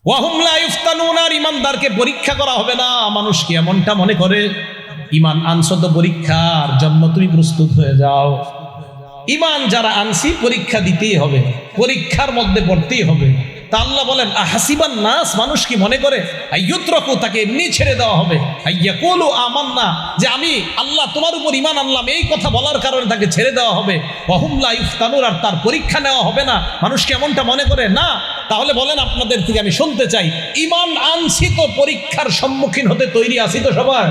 ওয়াহুম লা ইফতানুন, আর ইমানদারকে পরীক্ষা করা হবে না। মানুষ কি এমনটা মনে করে ইমান আনছো তো পরীক্ষার জন্য তুমি প্রস্তুত হয়ে যাও। ইমান যারা আনছি পরীক্ষা দিতেই হবে, পরীক্ষার মধ্যে পড়তেই হবে। তা আল্লাহ বলেন আহাসিবান নাস, মানুষ কি মনে করে আইয়ুতরাকু, তাকে এমনি ছেড়ে দেওয়া হবে, আইয়াকুলু আমান্না, যে আমি আল্লাহ তোমার উপর ইমান আনলাম, এই কথা বলার কারণে তাকে ছেড়ে দেওয়া হবে। ওয়াহুম লা ইফতানুন, আর তার পরীক্ষা নেওয়া হবে না। মানুষ কি এমনটা মনে করে? না। তাহলে বলেন আপনাদের থেকে আমি শুনতে চাই, ইমান আনছি তো পরীক্ষার সম্মুখীন হতে তৈরি আছি তো সবার?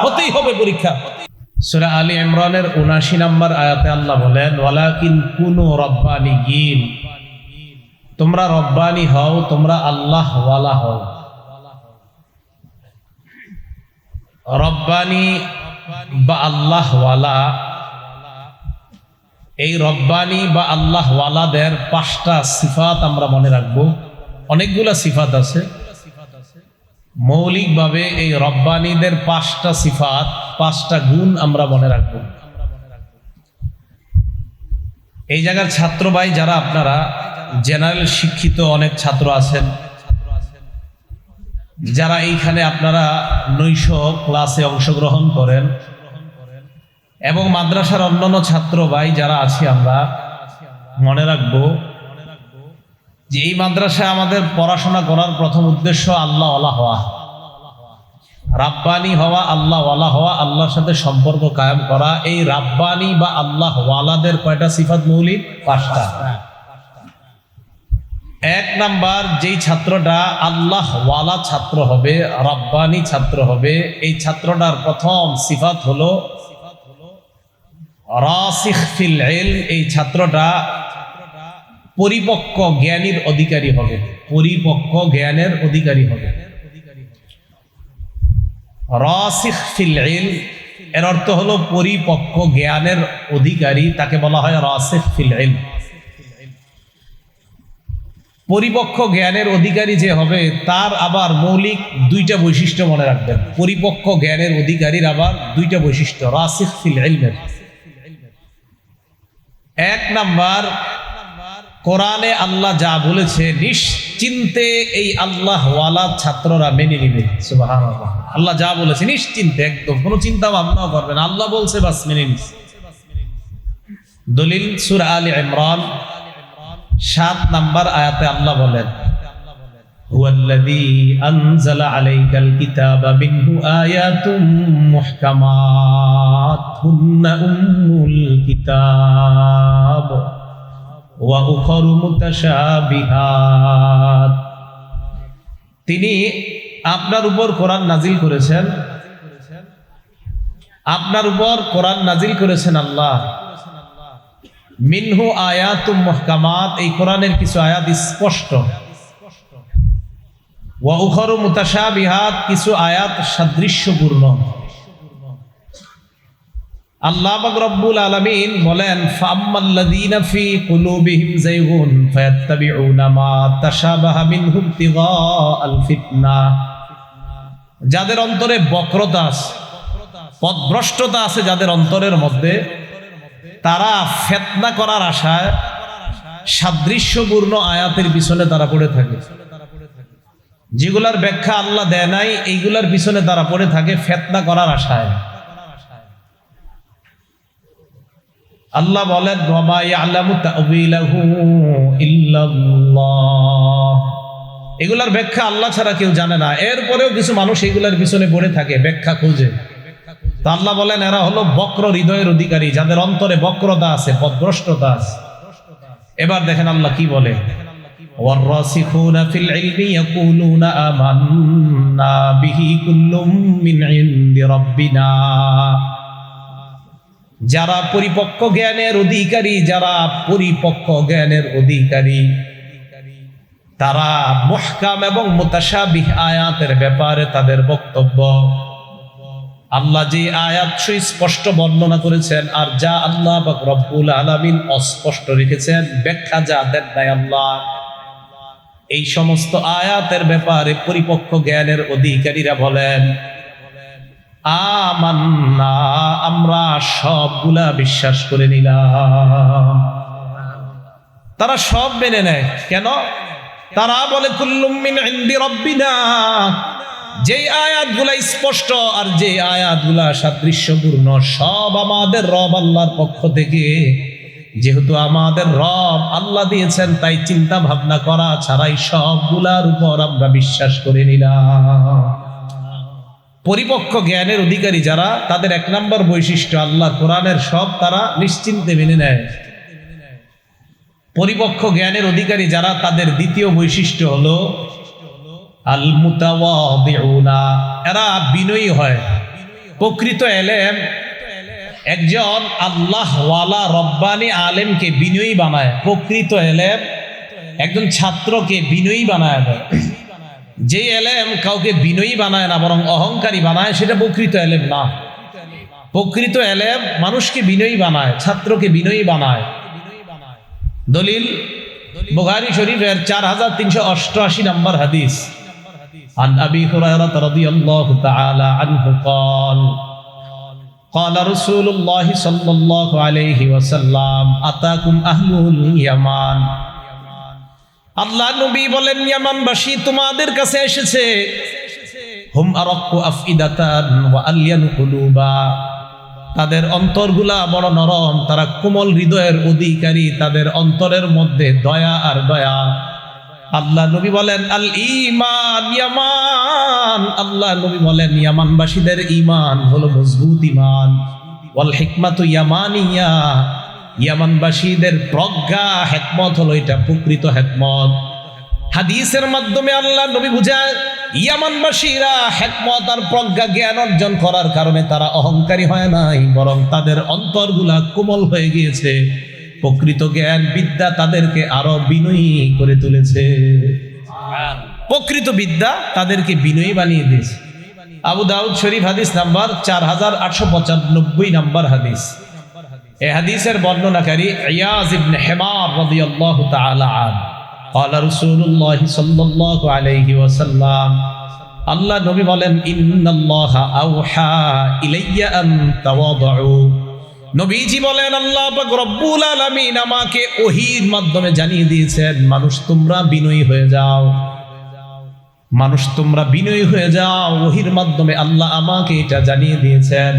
হতেই হবে পরীক্ষা। সূরা আলী ইমরানের ৭৯ নম্বর আয়াতে আল্লাহ বলেন ওয়ালাকিন কুনু রাব্বানিয়িন, তোমরা রব্বানি হও, তোমরা আল্লাহ ওয়ালা হও। রব্বানি বা আল্লাহ ওয়ালা, এই রব্বানি বা আল্লাহ ওয়ালাদের ৫টা সিফাত আমরা মনে রাখবো। অনেকগুলা সিফাত আছে, মৌলিকভাবে এই রব্বানিদের ৫টা সিফাত, ৫টা গুণ আমরা মনে রাখবো। এই জায়গার ছাত্র ভাই যারা আপনারা জেনারেল শিক্ষিত অনেক ছাত্র আছেন, যারা এইখানে আপনারা নৈশ ক্লাসে অংশগ্রহণ করেন, এবং মাদ্রাসার অন্যান্য ছাত্র ভাই যারা আছি, আমরা মনে রাখবো যে এই মাদ্রাসায় আমাদের পড়াশোনা করার প্রথম উদ্দেশ্য আল্লাহ ওয়ালা হওয়া, রাব্বানি হওয়া, আল্লাহ ওয়ালা হওয়া, আল্লাহর সাথে সম্পর্ক কায়েম করা। এই রাব্বানি বা আল্লাহ ওয়ালাদের কয়টা সিফাত মৌলিক? ৫টা। ১ নাম্বার, যেই ছাত্রটা আল্লাহ ওয়ালা ছাত্র হবে, রাব্বানি ছাত্র হবে, এই ছাত্রটার প্রথম সিফাত হলো রাসিখ ফিল ইলম। এই ছাত্রটা পরিপক্ক জ্ঞানীর অধিকারী হবে, পরিপক্ক জ্ঞানের অধিকারী হবে। রাসিখ ফিল ইলম এর অর্থ হলো পরিপক্ক জ্ঞানের অধিকারী, তাকে বলা হয় রাসিখ ফিল ইলম। পরিপক্ক জ্ঞানের অধিকারী যে হবে তার আবার মৌলিক ২টা বৈশিষ্ট্য মনে রাখবেন। পরিপক্ক জ্ঞানের অধিকারীর আবার ২টা বৈশিষ্ট্য রাসিখ ফিল ইলমের। ১ নাম্বার, কোরআনে আল্লাহ যা বলেছে নিশ্চিন্তে এই আল্লাহ ওয়ালা ছাত্ররা মেনে নিবে। সুবহানাল্লাহ। আল্লাহ যা বলেছে নিশ্চিন্তে, একদম কোনো চিন্তা ভাবনাও করবে না, আল্লাহ বলছে বাস মেনে নিছে। দলিল সূরা আলী ইমরান ৭ নাম্বার আয়াতে আল্লাহ বলেন হুয়াল্লাযী আনজালা আলাইকাল কিতাবা মিনহু আয়াতুম মুহকামাত হুন্না উম্মুল কিতাব ওয়া উখরু মুতাশাবিহাত। তিনি আপনার উপর কোরআন নাজিল করেছেন, আপনার উপর কোরআন নাজিল করেছেন আল্লাহ। মিনহু আয়াতুম মুহকামাত, এই কোরআনের কিছু আয়াত স্পষ্ট, ওয়া উখরু মুতাশাবিহাত, কিছু আয়াত সাদৃশ্যপূর্ণ। আল্লাহ পাক রব্বুল আলামিন বলেন ফাআম্মাল্লাযীনা ফী কুলুবিহিম যায়গুন ফায়াত্তাবিউনা মা তাশাবাহা মিনহু ইবতিগাআল ফিতনাহ, যাদের অন্তরে বক্রতা আছে, পথভ্রষ্টতা আছে যাদের অন্তরের মধ্যে, তারা ফিতনা করার আশায় সাদৃশ্যপূর্ণ আয়াতের পিছনে তারা পড়ে থাকে। যেগুলার ব্যাখ্যা আল্লাহ দেয় নাই এইগুলার পিছনে তারা পড়ে থাকে ফিতনা করার আশায়। আল্লাহ বলেন ওয়ামা ইয়ালামু তা'ওয়িলাহু ইল্লাল্লাহ, এগুলার ব্যাখ্যা আল্লাহ ছাড়া কেউ জানে না। এরপরেও কিছু মানুষ এগুলার পিছনে পড়ে থাকে, ব্যাখ্যা খোঁজে। তা আল্লাহ বলেন এরা হলো বক্র হৃদয়ের অধিকারী, যাদের অন্তরে বক্রতা আছে, পথভ্রষ্টতা আছে। এবার দেখেন আল্লাহ কি বলে ওয়াররাসিখুনা ফিল ইলমি ইয়াকুলুনা আমান্না বিহি কুল্লুম মিন ইনদি রাব্বিনা, যারা পরিপক্ক জ্ঞানের অধিকারী, যারা পরিপক্ক জ্ঞানের অধিকারী, তারা মুহকাম এবং মুতাশাবিহ আয়াতের ব্যাপারে তাদের বক্তব্য, আল্লাহ যে আয়াত সুস্পষ্ট বর্ণনা করেছেন আর যা আল্লাহ পাক রব্বুল আলামিন অস্পষ্ট রেখেছেন, ব্যাখ্যা যা দেন নাই আল্লাহ, এই সমস্ত আয়াতের ব্যাপারে পরিপক্ক জ্ঞানের অধিকারীরা বলেন আমান্না, আমরা সবগুলা বিশ্বাস করে নিলাম। তারা সব মেনে নেয়। কেন? তারা বলে কুল্লুম মিন ইনদি রাব্বিনা, যে আয়াতগুলা স্পষ্ট আর যে আয়াতগুলা সাদৃশ্যপূর্ণ সব আমাদের রব আল্লাহর পক্ষ থেকে। যেহেতু আমাদের রব আল্লাহ দিয়েছেন, তাই চিন্তা ভাবনা করা ছাড়াই সবগুলার উপর আমরা বিশ্বাস করে নিলাম। পরিপক্ক জ্ঞানের অধিকারী যারা, তাদের এক নম্বর বৈশিষ্ট্য আল্লাহ কোরআনের সব তারা নিশ্চিন্তে মেনে নেয়। পরিপক্ক জ্ঞানের অধিকারী যারা, তাদের দ্বিতীয় বৈশিষ্ট্য হলো আল মুতাওয়াদিউনা, এরা বিনয়ী হয়। প্রকৃত এলেম একজন আল্লাহওয়ালা রব্বানি আলেমকে বিনয়ী বানায়। প্রকৃত এলেম একজন ছাত্রকে বিনয়ী বানায় দেয়। যে এলেম কাউকে বিনয়ী বানায় না, বরং অহংকারী বানায়, সেটা প্রকৃত এলেম না। প্রকৃত এলেম মানুষকে বিনয়ী বানায়, ছাত্রকে বিনয়ী বানায়। দলিল বুখারী শরীফের 4388 নম্বর হাদিস। عن أبي هريرة رضي الله تعالى عنه قال قال رسول الله صلى الله عليه وسلم أتاكم أهل اليمن, আল্লাহ নবী বলেন ইয়ামানবাসী তোমাদের কাছে এসেছে। হুম আরাক্কু আফইদাতান ওয়া আলয়ানু কুলুবা, তাদের অন্তরগুলা বড় নরম, তারা কোমল হৃদয়ের অধিকারী, তাদের অন্তরের মধ্যে দয়া আর দয়া। আল্লাহ নবী বলেন আল ঈমান ইয়ামান, আল্লাহ নবী বলেন ইয়ামানবাসীদের ঈমান হলো মজবুত ঈমান। ওয়াল হিকমাতু ইয়ামানিয়া, ইয়ামানবাসীদের প্রজ্ঞা হিকমত হলো এটা প্রকৃত হিকমত। হাদিসের মাধ্যমে আল্লাহ নবী বুঝায় ইয়ামানবাসীরা হিকমত আর প্রজ্ঞা জ্ঞান অর্জন করার কারণে তারা অহংকারী হয় নাই, বরং তাদের অন্তরগুলা কোমল হয়ে গিয়েছে। প্রকৃত জ্ঞান বিদ্যা তাদেরকে আরো বিনয়ী করে তুলেছে। প্রকৃত বিদ্যা তাদেরকে বিনয়ী বানিয়ে দিয়েছে। আবু দাউদ শরীফ হাদিস নাম্বার 4895 নম্বর হাদিস। এই হাদিসের বর্ণনাকারী ইয়াজ ইবনে হিমার রাদিয়াল্লাহু তাআলা আনহু قال رسول الله صلى الله عليه وسلم, আল্লাহ নবী বলেন ইন্নাল্লাহা আওহা ইলাইয়া আন তাওয়াদউ, নবীজি বলেন আল্লাহ পাক রব্বুল আলামিন আমাকে ওহীর মাধ্যমে জানিয়ে দিয়েছেন, মানুষ তোমরা বিনয়ী হয়ে যাও, মানুষ তোমরা বিনয়ী হয়ে যাও। ওহীর মাধ্যমে আল্লাহ আমাকে এটা জানিয়ে দিয়েছেন।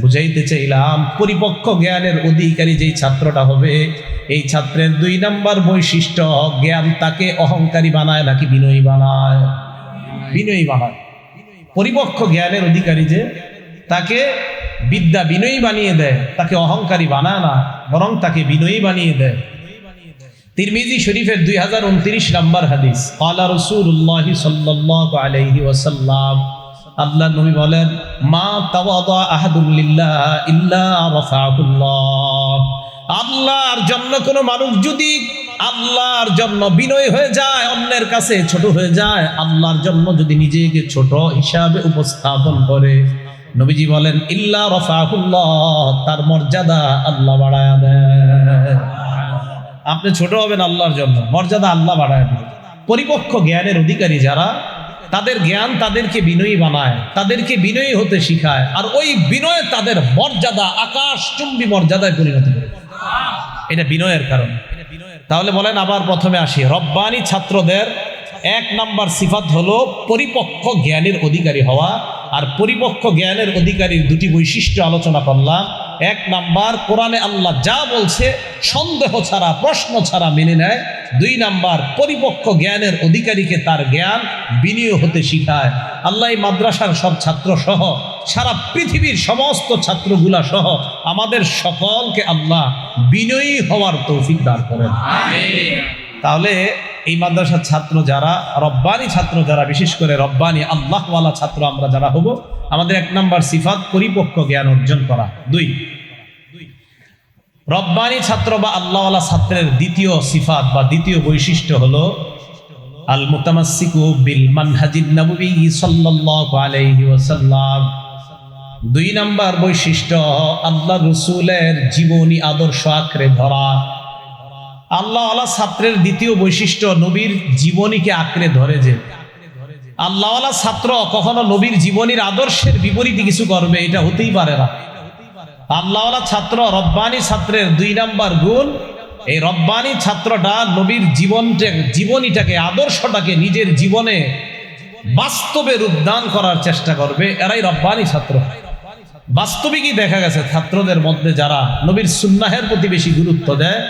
বুঝাইতে চাইলাম পরিপক্ক জ্ঞানের অধিকারী যেই ছাত্রটা হবে, এই ছাত্রের 2 নম্বর বৈশিষ্ট্য, জ্ঞান তাকে অহংকারী বানায় নাকি বিনয়ী বানায়? বিনয়ী বানায়। পরিপক্ক জ্ঞানের অধিকারী যে, তাকে বিদ্যা বিনয়ী বানিয়ে দেয়, তাকে অহংকারী বানায় না, বরং তাকে বিনয়ী বানিয়ে দেয়। তিরমিজি শরীফের 2029 নম্বর হাদিস। ক্বালা রাসূলুল্লাহ সাল্লাল্লাহু আলাইহি ওয়াসাল্লাম, আল্লাহ নবী বলেন মা তাওয়াদা আহাদুন লিল্লাহ ইল্লা রাফাহুল্লাহ, আল্লাহর জন্য কোনো মানুষ যদি আল্লাহর জন্য বিনয়ী হয়ে যায়, অন্যের কাছে ছোট হয়ে যায়, আল্লাহর জন্য যদি নিজেকে ছোট হিসাবে উপস্থাপন করে, নবীজি বলেন ইল্লা রাফাহুল্লাহ, তার মর্যাদা আল্লাহ বাড়ায়া দেয়। আপনি ছোট হবেন আল্লাহর জন্য, মর্যাদা আল্লাহ বাড়ায়া দেয়। পরিপক্ক জ্ঞানের অধিকারী যারা, তাদের জ্ঞান তাদেরকে বিনয়ী বানায়, তাদেরকে বিনয়ী হতে শিখায়, আর ওই বিনয় তাদের মর্যাদা আকাশচুম্বী মর্যাদায় পরিণত করে। এটা বিনয়ের কারণ। তাহলে বলেন আবার প্রথমে আসি, রব্বানি ছাত্রদের 1 নম্বর সিফাত হলো পরিপক্ক জ্ঞানের অধিকারী হওয়া। আর পরিপক্ক জ্ঞানের অধিকারীর 2টি বৈশিষ্ট্য আলোচনা করলাম। 1 নম্বর, কোরআনে আল্লাহ যা বলছে সন্দেহ ছাড়া, প্রশ্ন ছাড়া মেনে নেয়। 2 নম্বর, পরিপক্ক জ্ঞানের অধিকারীকে তার জ্ঞান বিনিয়োগ হতে শিখায়। আল্লাহ এই মাদ্রাসার সব ছাত্র সহ সারা পৃথিবীর সমস্ত ছাত্রগুলা সহ আমাদের সকলকে আল্লাহ বিনয়ী হওয়ার তৌফিক দান করেন। তাহলে এই মাদ্রাসার ছাত্র যারা, রব্বানি ছাত্র যারা, বিশেষ করে রব্বানি আল্লাহওয়ালা ছাত্র আমরা যারা হব, আমাদের 1 নম্বর সিফাত পরিপক্ক জ্ঞান অর্জন করা। 2, রব্বানি ছাত্র বা আল্লাহওয়ালা ছাত্রের দ্বিতীয় সিফাত বা দ্বিতীয় বৈশিষ্ট্য হলো আল মুতামাসসিকু বিল মানহাজিন নববী সাল্লাল্লাহু আলাইহি ওয়াসাল্লাম। 2 নম্বর বৈশিষ্ট্য, আল্লাহ রাসূলের জীবনী আদর্শ আঁকড়ে ধরা। আল্লাহওয়ালা ছাত্রের দ্বিতীয় বৈশিষ্ট্য, নবীর জীবনীকে আঁকড়ে ধরে। যে আল্লাহওয়ালা ছাত্র কখনো নবীর জীবনীর আদর্শের বিপরীতে কিছু করবে, এটা হতেই পারে না। আল্লাহওয়ালা ছাত্র, রব্বানি ছাত্রের 2 নম্বর গুণ, এই রব্বানি ছাত্রটা নবীর জীবনীটাকে আদর্শটাকে নিজের জীবনে বাস্তবে রূপদান করার চেষ্টা করবে, এরাই রব্বানি ছাত্র। বাস্তবিকই দেখা গেছে ছাত্রদের মধ্যে যারা নবীর সুন্নাহের প্রতি বেশি গুরুত্ব দেয়,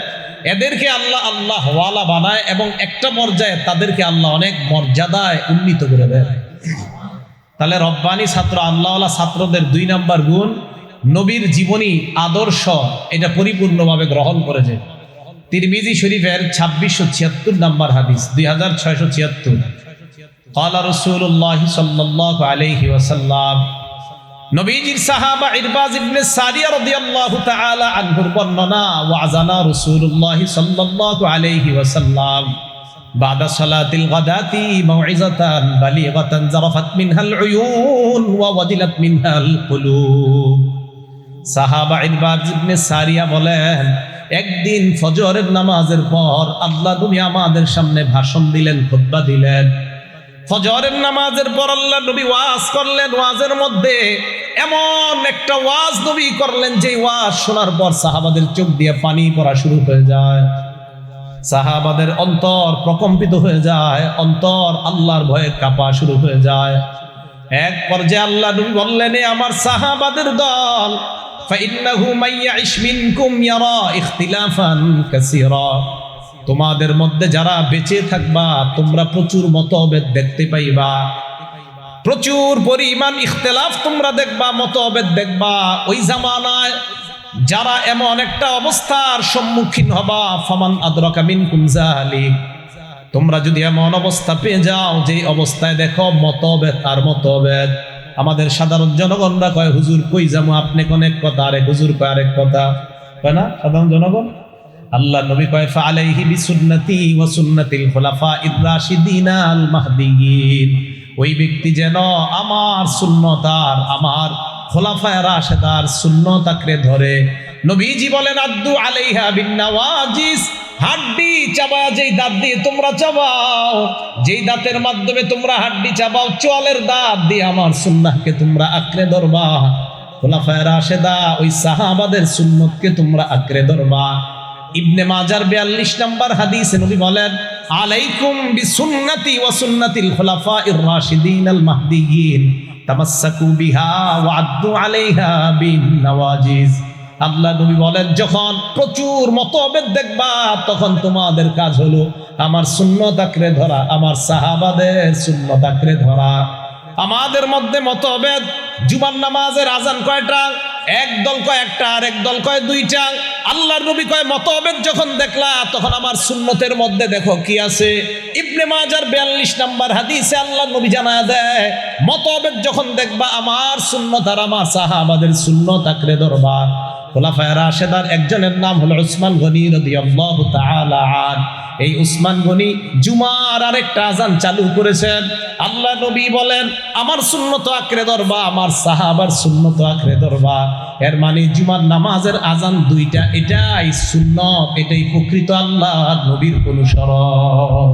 এদেরকে আল্লাহ আল্লাহ ওয়ালা বানায় এবং একটা পর্যায়ে তাদেরকে আল্লাহ অনেক মর্যাদায় উন্নীত করে দেয়। তাহলে রব্বানি ছাত্র আল্লাহওয়ালা ছাত্রদের 2 নাম্বার গুণ নবীর জীবনী আদর্শ, এটা পরিপূর্ণভাবে গ্রহণ করেছে। তিরমিজি শরীফের 2676 নাম্বার হাদিস, 2676, ক্বালা রাসূলুল্লাহ সাল্লাল্লাহু আলাইহি ওয়াসাল্লাম, নবীজির সাহাবা ইরবাজ ইবনে সারিয়া রাদিয়াল্লাহু তাআলা আনহুর বর্ণনা, ওয়াজানা রাসূলুল্লাহ সাল্লাল্লাহু আলাইহি ওয়াসাল্লাম বাদা সালাতিল গাদাতি মাউইজাতান বালিগাতান জারাফাত মিনহাল উয়ুন ওয়া ওয়াজিলাত মিনহাল কুলুব। সাহাবা ইরবাজ ইবনে সারিয়া বলেন, একদিন ফজরের নামাজের পর আল্লাহ নবী আমাদের সামনে ভাষণ দিলেন, খুতবা দিলেন। ফজরের নামাজের পর আল্লাহ নবী ওয়াজ করলেন। ওয়াজের মধ্যে এমন একটা ওয়াজ নবী করলেন যে ওয়াজ শোনার পর সাহাবাদের চোখ দিয়ে পানি পড়া শুরু হয়ে যায়, সাহাবাদের অন্তর প্রকম্পিত হয়ে যায়, অন্তর আল্লাহর ভয়ে কাঁপা শুরু হয়ে যায়। এক পর্যায়ে আল্লাহ নবী বললেন, আমার সাহাবাদের দল, ফাইন্নাহু মাইয়াইশ মিনকুম ইয়ারা ইখতিলাফান কাসীরা, তোমাদের মধ্যে যারা বেঁচে থাকবা তোমরা প্রচুর মতভেদ দেখতে পাইবা, প্রচুর পরিমাণ ইখতিলাফ তোমরা দেখবা, মতভেদ দেখবা। ওই জামানায় যারা এমন একটা অবস্থার সম্মুখীন হবা, ফামান আদরাকা মিনকুম যালিক, তোমরা যদি এমন অবস্থা পেয়ে যাও যে অবস্থায় দেখো মতভেদ আর মতভেদ। আমাদের সাধারণ জনগণরা কয়, হুজুর কই যাবো, আপনি কোন এক কথা, আরেক হুজুর কয় আরেক কথা, কয় না সাধারণ জনগণ? আল্লাহ নবী কয়, ফাআলাইহি বিসুন্নতি ওয়া সুন্নাতিল খুলাফাইর রাশিদিন আল মাহদিয়িন, ওই ব্যক্তি যেন আমার সুন্নাত আর আমার খোলাফায়ে রাশেদার সুন্নাত আঁকড়ে ধরে। নবীজি বলেন, আদ্দু আলাইহা বিন্নাওয়াজিস, হাড্ডি চাবা, যেই দাঁত দিয়ে তোমরা চাবাও, যেই দাঁতের মাধ্যমে তোমরা হাড্ডি চাবাও, চোয়ালের দাঁত দিয়ে আমার সুন্নাহকে তোমরা আঁকড়ে ধরবা। খোলাফায়ে রাশেদা ওই সাহাবাদের সুন্নতকে তোমরা আঁকড়ে ধরবা। ইবনে মাজার 42 নম্বর হাদিসে নবী বলেন, আলাইকুম বিসুন্নতি ওয়া সুন্নাতিল খুলাফাইর রাশিদিন আল মাহদিয়িন, তামাসসাকু বিহা ওয়া আদ্দু আলাইহা বিন নওয়াজিজ। আল্লাহ নবী বলেন, যখন প্রচুর মতভেদ দেখবা তখন তোমাদের কাজ হলো আমার সুন্নাত আঁকড়ে ধরা, আমার সাহাবাদের সুন্নাত আঁকড়ে ধরা। আমাদের মধ্যে মতভেদ। জুমার নামাজের আজান কয়টা? এক দল কয় একটা, আর এক দল কয় দুইটা। আল্লাহর নবী কয়, মতভেদ যখন দেখলা তখন আমার সুন্নতের মধ্যে দেখো কি আছে। ইবনে মাজার 42 নম্বর হাদিসে আল্লাহর নবী জানায় দেয়, মতভেদ যখন দেখবা আমার সুন্নত আর আমার সাহাবাদের সুন্নত আঁকড়ে ধরবা। খোলাফায়ে রাশেদার একজনের নাম হলো উসমান গনি রাদিয়াল্লাহু তাআলা আন। এই উসমান গনি জুমার আরেকটা আজান চালু করেছেন। আল্লাহ নবী বলেন, আমার সুন্নত আঁকড়ে ধরবা, আমার সাহাবার সুন্নত আঁকড়ে ধরবা। এর মানে জুমার নামাজের আজান দুইটা, এটাই সুন্নত, এটাই প্রকৃত আল্লাহ নবীর অনুসরণ।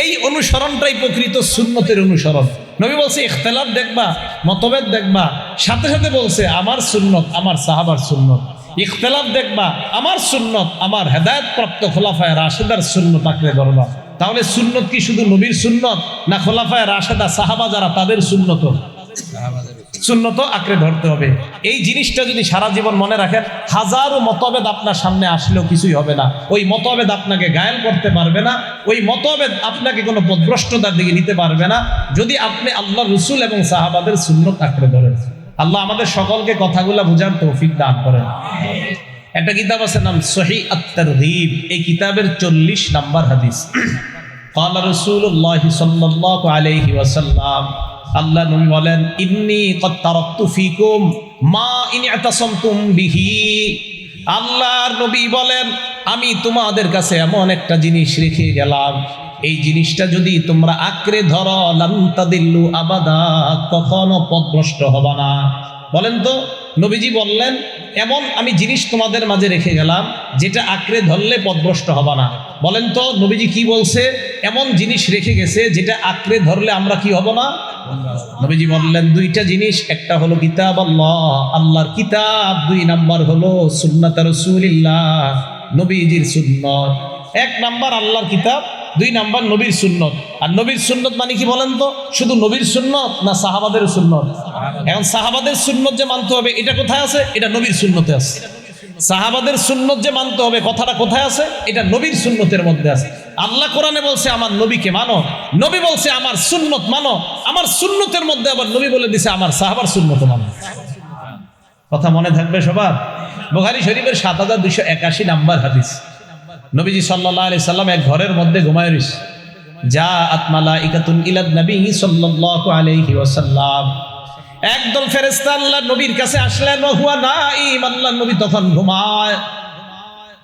এই অনুসরণটাই প্রকৃত সুন্নতের অনুসরণ। নবী বলছে ইখতিলাফ দেখবা, মতভেদ দেখবা, সাথে সাথে বলছে আমার সুন্নত, আমার সাহাবার সুন্নত। ইখতিলাফ দেখবা, আমার সুন্নত, আমার হেদায়েত প্রাপ্ত খোলাফায়ে রাশেদার সুন্নত আঁকড়ে ধরবা। তাহলে সুন্নত কি শুধু নবীর সুন্নত, না খোলাফায়ে রাশেদা সাহাবা যারা তাদের সুন্নত? সুন্নত আঁকড়ে ধরতে হবে। এই জিনিসটা যদি সারা জীবন মনে রাখেন, হাজারো মতভেদ আপনার সামনে আসলেও কিছুই হবে না। ওই মতভেদ আপনাকে ঘায়েল করতে পারবে না, ওই মতভেদ আপনাকে কোনো পথভ্রষ্টতার দিকে নিতে পারবে না, যদি আপনি আল্লাহ রসুল এবং সাহাবাদের সুন্নত আঁকড়ে ধরেন। আল্লাহ আমাদের সকলকে কথাগুলা বুঝার তৌফিক দান করেন। একটা কিতাব আছে নাম সহিহ আত-তারগীব, এই কিতাবের 40 নম্বর হাদিস। ক্বালা রাসূলুল্লাহ সাল্লাল্লাহু আলাইহি ওয়াসাল্লাম, আল্লাহ নবী বলেন, ইন্নী ক্বাদ তারাকতু ফীকুম মা ইন ইতাসামতুম বিহি। আল্লাহর নবী বলেন, আমি তোমাদের কাছে এমন একটা জিনিস রেখে গেলাম, এই জিনিসটা যদি তোমরা আঁকড়ে ধরো, লান তাদিল্লু আবাদা, কখনো পথভ্রষ্ট হবে না। বলেন তো, নবীজি বললেন এমন আমি জিনিস তোমাদের মাঝে রেখে গেলাম যেটা আঁকড়ে ধরলে পথভ্রষ্ট হবে না। বলেন তো নবীজি কি বলছে? এমন জিনিস রেখে গেছে যেটা আঁকড়ে ধরলে আমরা কি হব না? নবীজি বললেন দুইটা জিনিস, একটা হলো কিতাব আল্লাহ, আল্লাহর কিতাব, 2 নাম্বার হলো সুন্নাত রাসূলিল্লাহ, নবীজির সুন্নত। 1 নাম্বার আল্লাহর কিতাব, 2 নাম্বার নবীর সুন্নত। আর নবীর সুন্নত মানে কি বলেন তো? শুধু নবীর সুন্নত না সাহাবাদের সুন্নত? এখন সাহাবাদের সুন্নত যে মানতে হবে এটা কোথায় আছে? এটা নবীর সুন্নতে আছে। সাহাবাদের সুন্নত যে মানতে হবে কথাটা কোথায় আছে? এটা নবীর সুন্নতের মধ্যে আছে। আল্লাহ কোরআনে বলছে আমার নবীকে মানো, নবী বলছে আমার সুন্নত মানো, আমার সুন্নতের মধ্যে আবার নবী বলে দিছে আমার সাহাবার সুন্নত মানো। কথা মনে থাকবে সবার? বুখারী শরীফের 7281 নাম্বার হাদিস। নবীজি সাল্লাল্লাহু আলাইহি সাল্লাম এক ঘরের মধ্যে ঘুমায় রইছে। জাআত মালাইকাতুন ইলা নবী সাল্লাল্লাহু আলাইহি ওয়াসাল্লাম, একদল ফেরেশতা আল্লাহর নবীর কাছে আসলেন। হুয়া নাঈম, আল্লাহর নবী তখন ঘুমায়।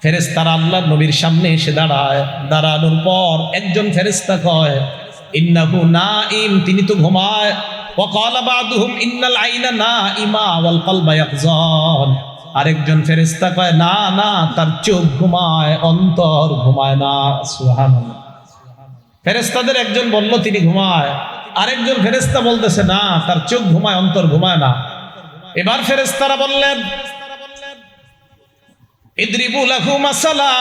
ফেরেশতারা আল্লাহর নবীর সামনে এসে দাঁড়ায়। দাঁড়ানোর পর একজন ফেরেশতা কয় ইন্নাহু নাঈম, তিনি তো ঘুমায়। ওয়া ক্বালা বা'দুহুম ইন্নাল আইনা নাঈমা ওয়াল কলবা ইয়াকযান, আরেকজন ফেরেশতা কয় না না, তার চোখ ঘুমায়, অন্তর ঘুমায় না। সুবহানাল্লাহ। ফেরেশতাদের একজন বলল তিনি ঘুমায়, আরেকজন ফেরেশতা বলতেছে না, তার চোখ ঘুমায়, অন্তর ঘুমায় না। এবার ফেরেশতারা বললেন ইদরিবু লাহু মাসালা,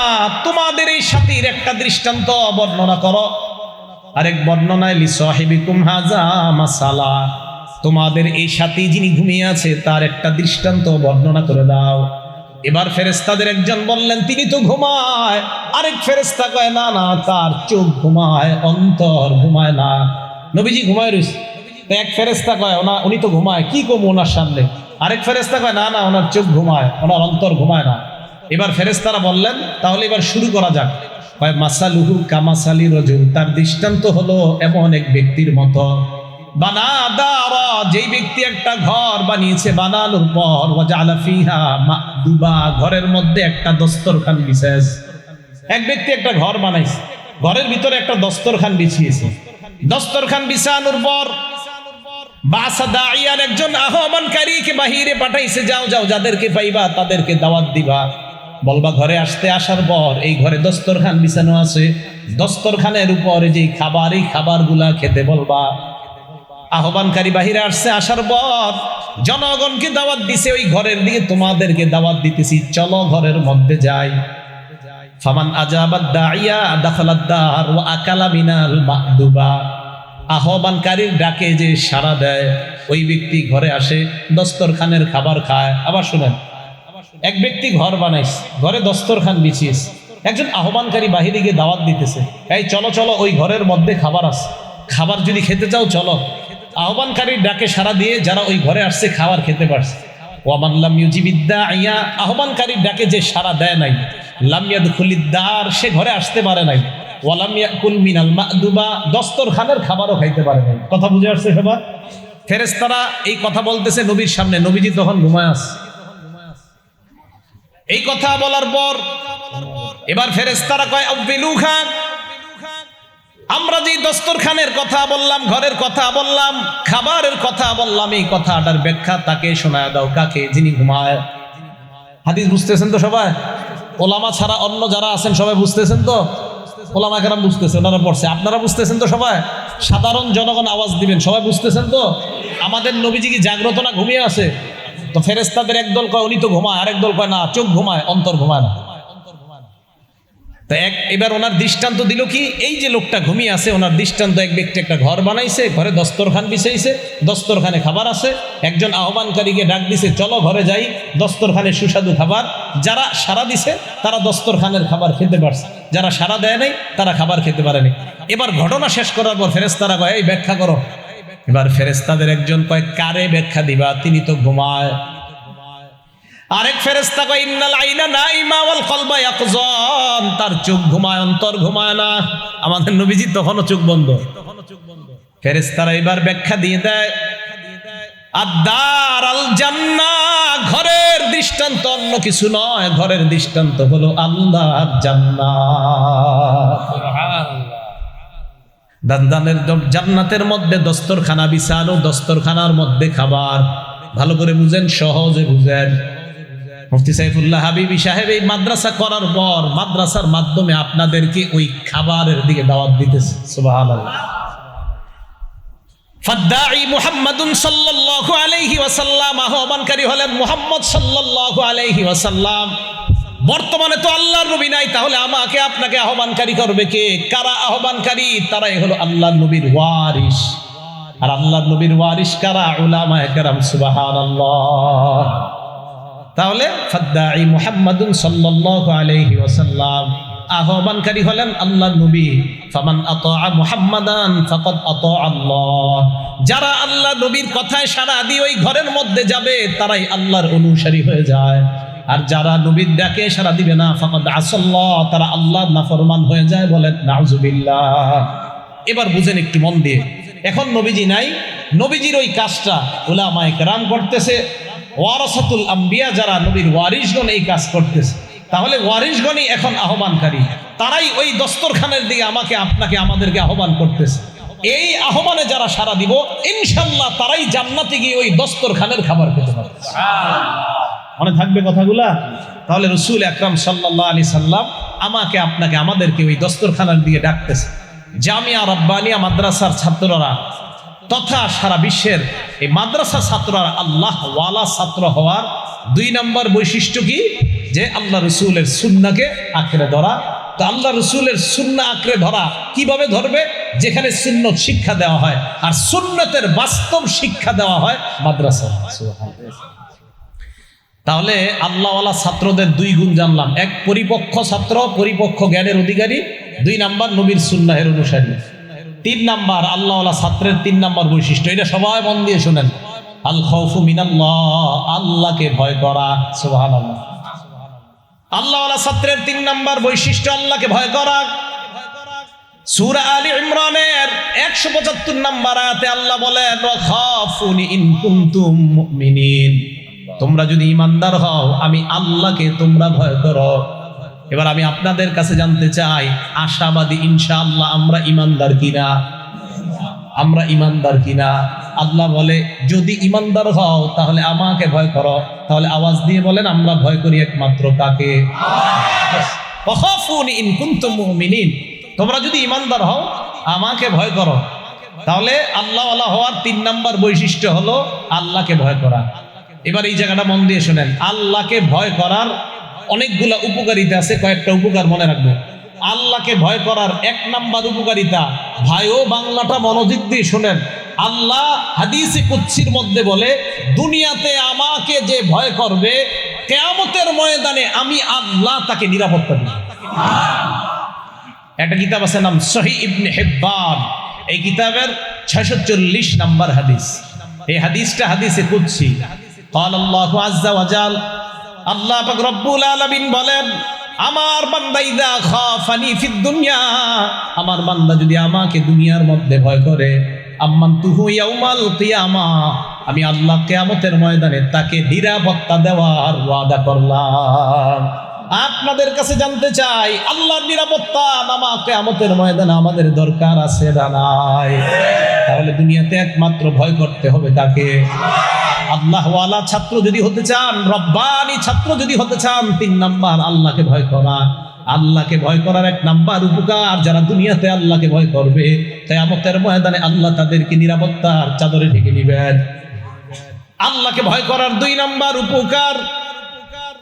তোমাদের এই সাথীর একটা দৃষ্টান্ত বর্ণনা করো। আরেক বর্ণনায় লি সাহিবিকুম হাযা মাসালা, তোমাদের এই সাথী যিনি ঘুমিয়ে আছে তার একটা দৃষ্টান্ত বর্ণনা করে দাও। এবার ফেরেশতাদের একজন বললেন তিনি তো ঘুমায়, আরেক ফেরেশতা কয় না না, তার চোখ ঘুমায়, অন্তর ঘুমায় না। নবীজি ঘুমায় রইছে। তো এক ফেরেশতা কয় উনি তো ঘুমায়, কি কম ওনার সামনে? আরেক ফেরেশতা কয় না না, ওনার চোখ ঘুমায়, ওনার অন্তর ঘুমায় না। এবার ফেরেশতারা বললেন তাহলে এবার শুরু করা যাক। কয় মাসালুহু কামাসালি রাজুল, তার দৃষ্টান্ত হলো এমন এক ব্যক্তির মতো বানা দারা, যেই ব্যক্তি একটা ঘর বানিয়েছে, বানানোর পর ওয়াজালা ফিহা মাদুবা, ঘরের মধ্যে একটা দস্তরখান বিছাইছে। এক ব্যক্তি একটা ঘর বানাইছে, ঘরের ভিতরে একটা দস্তরখান বিছিয়েছে। দস্তরখান বিছানোর পর বাসা দাইয়ান, একজন আহ্বানকারীকে বাহিরে পাঠাইছে, যাও যাও যাদেরকে পাইবা তাদেরকে দাওয়াত দিবা, বলবা ঘরে আসতে। আসার পর এই ঘরে দস্তরখান বিছানো আছে, দস্তরখানের উপরে যে খাবার, এই খাবারগুলা খেতে বলবা। আহ্বানকারী বাহিরে আসছে, আসার পর জনগণকে দাওয়াত দিছে, ওই ঘরের দিকে তোমাদেরকে দাওয়াত দিতেছি, চলো ঘরের মধ্যে যাই। ফামান আজাবাদ দাইয়া দাখালাদ দার ওয়া আকালা মিনাল মাদুবা, আহ্বানকারীর ডাকে যে সাড়া দেয় ওই ব্যক্তি ঘরে আসে, দস্তরখানের খাবার খায়। আবার শুনেন, এক ব্যক্তি ঘর বানাইছে, ঘরে দস্তরখান বিছিয়েছে, একজন আহ্বানকারী বাহিরে গিয়ে দাওয়াত দিতেছে, এই চলো চলো ওই ঘরের মধ্যে খাবার আছে, খাবার যদি খেতে চাও চলো। আহ্বানকারীর ডাকে সাড়া দিয়ে যারা ওই ঘরে আসছে খাবার খেতে পারছে। ওয়ামান লাম ইউজিবিদ দাইয়া, আহ্বানকারীর ডাকে যে সাড়া দেয় নাই, লাম ইয়াদখুলিদ দার, সে ঘরে আসতে পারে নাই। ওয়ালাম ইয়াকুল মিনাল মাদুবা, দস্তরখানের খাবারও খাইতে পারে নাই। কথা বুঝে আসছে সবার? ফেরেশতারা এই কথা বলতেছে নবীর সামনে, নবীজি তখন ঘুমায় আছে। এই কথা বলার পর এবার ফেরেশতারা কয় আব্বিলু খান, আমরা যে দস্তরখানের কথা বললাম, ঘরের কথা বললাম, খাবারের কথা বললাম, এই কথাটার ব্যাখ্যা তাকে শোনায় দাও। কাকে? যিনি ঘুমায়। হাদিস বুঝতেছেন তো সবাই? ওলামা ছাড়া অন্য যারা আছেন সবাই বুঝতেছেন তো? ওলামা কেরাম বুঝতেছে, ওনারা পড়ছে, আপনারা বুঝতেছেন তো সবাই? সাধারণ জনগণ আওয়াজ দিবেন, সবাই বুঝতেছেন তো? আমাদের নবীজি কি জাগ্রত না ঘুমিয়ে আছে? তো ফেরেশতাদের একদল কয় উনি তো ঘুমায়, আরেক দল কয় না, চোখ ঘুমায়, অন্তর ঘুমায় না। তো এবার ওনার দৃষ্টান্ত দিল কি? এই যে লোকটা ঘুমিয়ে আছে ওনার দৃষ্টান্ত, এক ব্যক্তি একটা ঘর বানাইছে, ঘরে দস্তরখান বিছাইছে, দস্তরখানে খাবার আছে, একজন আহ্বানকারীকে ডাক দিছে, চলো ঘরে যাই, দস্তরখানে সুস্বাদু খাবার। যারা সাড়া দিছে তারা দস্তরখানের খাবার খেতে পারছে, যারা সাড়া দেয় নাই তারা খাবার খেতে পারেনি। এবার ঘটনা শেষ করার পর ফেরেশতারা কয় এই ব্যাখ্যা করো। এবার ফেরেশতাদের একজন কয় কারে ব্যাখ্যা দিবা? তিনি তো ঘুমায়। আরেক ফেরেশতা কয় ইন্নাল আইনা নাইমা ওয়াল কলবা ইয়াকযান, তার চোখ ঘুমায়, অন্তর ঘুমায় না। আমাদের নবীজি তখনও চোখ বন্ধ। ফেরেশতারা এবার ব্যাখ্যা দিয়ে দেয় আদ-দার আল জান্নাহ, ঘরের দৃষ্টান্ত অন্য কিছু নয়, ঘরের দৃষ্টান্ত হলো আল্লাহর জান্নাত। সুবহানাল্লাহ। জান্নাতের মধ্যে দস্তরখানা বিছানো, দস্তরখানার মধ্যে খাবার। ভালো করে বুঝেন, সহজে বুঝেন। মুফতি সাইফুল্লাহ হাবিবি সাহেব এই মাদ্রাসা করার পর মাদ্রাসার মাধ্যমে আপনাদেরকে ওই খাবারের দিকে দাওয়াত দিতেছে। সুবহানাল্লাহ। ফাদ্দাঈ মুহাম্মাদুন সাল্লাল্লাহু আলাইহি ওয়াসাল্লাম, আহ্বানকারী হলেন মুহাম্মদ সাল্লাল্লাহু আলাইহি ওয়াসাল্লাম। বর্তমানে তো আল্লাহর নবী নাই, তাহলে আমাকে আপনাকে আহ্বানকারী করবে কে? কারা আহ্বানকারী? তারাই হলো আল্লাহর নবীর ওয়ারিস। আর আল্লাহর নবীর ওয়ারিস কারা? উলামায়ে কেরাম। সুবহানাল্লাহ। তাহলে ফাদ্দাঈ মুহাম্মাদুন সাল্লাল্লাহু আলাইহি ওয়াসাল্লাম, আহ্বানকারী হলেন আল্লাহর নবী। ফামান আতাআ মুহাম্মাদান ফাকাদ আতাআ আল্লাহ, যারা আল্লাহ নবীর কথায় সাড়া দিয়ে ওই ঘরের মধ্যে যাবে তারাই আল্লাহর অনুসারী হয়ে যায়। আর যারা নবীর ডাকে সাড়া দিবে না, ফাকাদ আসাল্লাহ, তারা আল্লাহর নাফরমান হয়ে যায়। বলেন নাউজুবিল্লাহ। এবার বুঝেন একটু মন দিয়ে, এখন নবীজি নাই, নবীজির ওই কাজটা উলামায়ে কেরাম করতেছে। ওয়ারাসাতুল আম্বিয়া, যারা নবীর ওয়ারিসগণ, এই কাজ করতেছে। তাহলে ওয়ারিসগণই এখন আহ্বানকারী, তারাই ওই দস্তরখানের দিকে আমাকে আপনাকে আমাদেরকে আহ্বান করতেছে। এই আহ্বানে যারা সাড়া দিব ইনশাআল্লাহ তারাই জান্নাতে গিয়ে ওই দস্তরখানের খাবার খেতে পারবে। মনে থাকবে কথাগুলা? তাহলে রাসূল আকরাম সাল্লাল্লাহু আলাইহি সাল্লাম আমাকে আপনাকে আমাদেরকে ওই দস্তরখানার দিকে ডাকতেছে। জামিয়া রাব্বানিয়া মাদ্রাসার ছাত্ররা তথা সারা বিশ্বের এই মাদ্রাসা ছাত্ররা আল্লাহ ওয়ালা ছাত্র হওয়ার 2 নম্বর বৈশিষ্ট্য কি? যে আল্লাহ রসুলের সুন্নাহকে আঁকড়ে ধরা। তো আল্লাহ রসুলের সুন্নাহ আঁকড়ে ধরা কিভাবে ধরবে? যেখানে সুন্নত শিক্ষা দেওয়া হয়, আর সুন্নতের বাস্তব শিক্ষা দেওয়া হয় মাদ্রাসা। তাহলে আল্লাহওয়ালা ছাত্রদের 2 গুণ জানলাম। 1, পরিপক্ষ ছাত্র, পরিপক্ষ জ্ঞানের অধিকারী। 2 নাম্বার, নবীর সুন্নাহের অনুসারী। 3 নাম্বার, আল্লাহওয়ালা ছাত্রের 3 নাম্বার বৈশিষ্ট্য, এটা সবাই মন দিয়ে শুনেন, আল খাউফু মিনাল্লাহ, আল্লাহকে ভয় করা। সুবহানাল্লাহ। আল্লাহওয়ালা ছাত্রের 3 নাম্বার বৈশিষ্ট্য আল্লাহকে ভয় করা। সূরা আলী ইমরানের 175 নাম্বার আয়াতে আল্লাহ বলেন, ওয়াখাফুনি ইন কুনতুম মুমিনিন, তোমরা যদি ঈমানদার হও আমি আল্লাহকে তোমরা ভয় করো। এবার আমি আপনাদের কাছে জানতে চাই, আশাবাদী ইনশাআল্লাহ আমরা ঈমানদার কিনা? আমরা ঈমানদার কিনা? আল্লাহ বলে যদি ঈমানদার হও তাহলে আমাকে ভয় করো। তাহলে আওয়াজ দিয়ে বলেন, আমরা ভয় করি একমাত্র কাকে? ওয়াখাফুনি ইন কুনতুম মুমিনিন, তোমরা যদি ঈমানদার হও আমাকে ভয় করো। তাহলে আল্লাহওয়ালা হওয়ার 3 নাম্বার বৈশিষ্ট্য হলো আল্লাহকে ভয় করা। এবার এই জায়গাটা মন দিয়ে শোনেন, আল্লাহকে ভয় করার অনেকগুলা উপকারিতা আছে, কয়েকটা উপকার মনে রাখবো। আল্লাহকে ভয় করার 1 নাম্বার উপকারিতা, ভাইও বাংলাটা মনোযোগ দিয়ে শোনেন। আল্লাহ হাদিসে কুদসির মধ্যে বলে, দুনিয়াতে আমাকে যে ভয় করবে কিয়ামতের ময়দানে আমি আল্লাহ তাকে নিরাপত্তা দিব। একটা কিতাব আছে নাম সহিহ ইবনে হিব্বান, এই কিতাবের 640 নাম্বার হাদিস। এই হাদিসটা হাদিসে কুদসি। قال الله عز وجل, আল্লাহ পাক রব্বুল আলামিন বলেন, আমার বান্দা ইযা খাফানি ফিদ দুনিয়া, আমার বান্দা যদি আমাকে দুনিয়ার মধ্যে ভয় করে, আম্মানতুহু ইয়াউমাল কিয়ামা, আমি আল্লাহ কিয়ামতের ময়দানে তাকে নিরাপত্তা দেওয়ার ওয়াদা করলাম। আপনাদের কাছে জানতে চাই, আল্লাহর নিরাপত্তা নামা কিয়ামতের ময়দানে আমাদের দরকার আছে না নাই? তাহলে দুনিয়াতে একমাত্র ভয় করতে হবে কাকে? আল্লাহওয়ালা ছাত্র যদি হতে চান, রব্বানি ছাত্র যদি হতে চান, 3 নাম্বার আল্লাহকে ভয় করা। আল্লাহকে ভয় করার 1 নাম্বার উপকার, যারা দুনিয়াতে আল্লাহকে ভয় করবে কিয়ামতের ময়দানে আল্লাহ তাদেরকে নিরাপত্তার চাদরে ঢেকে নেবেন। আল্লাহকে ভয় করার 2 নাম্বার উপকার,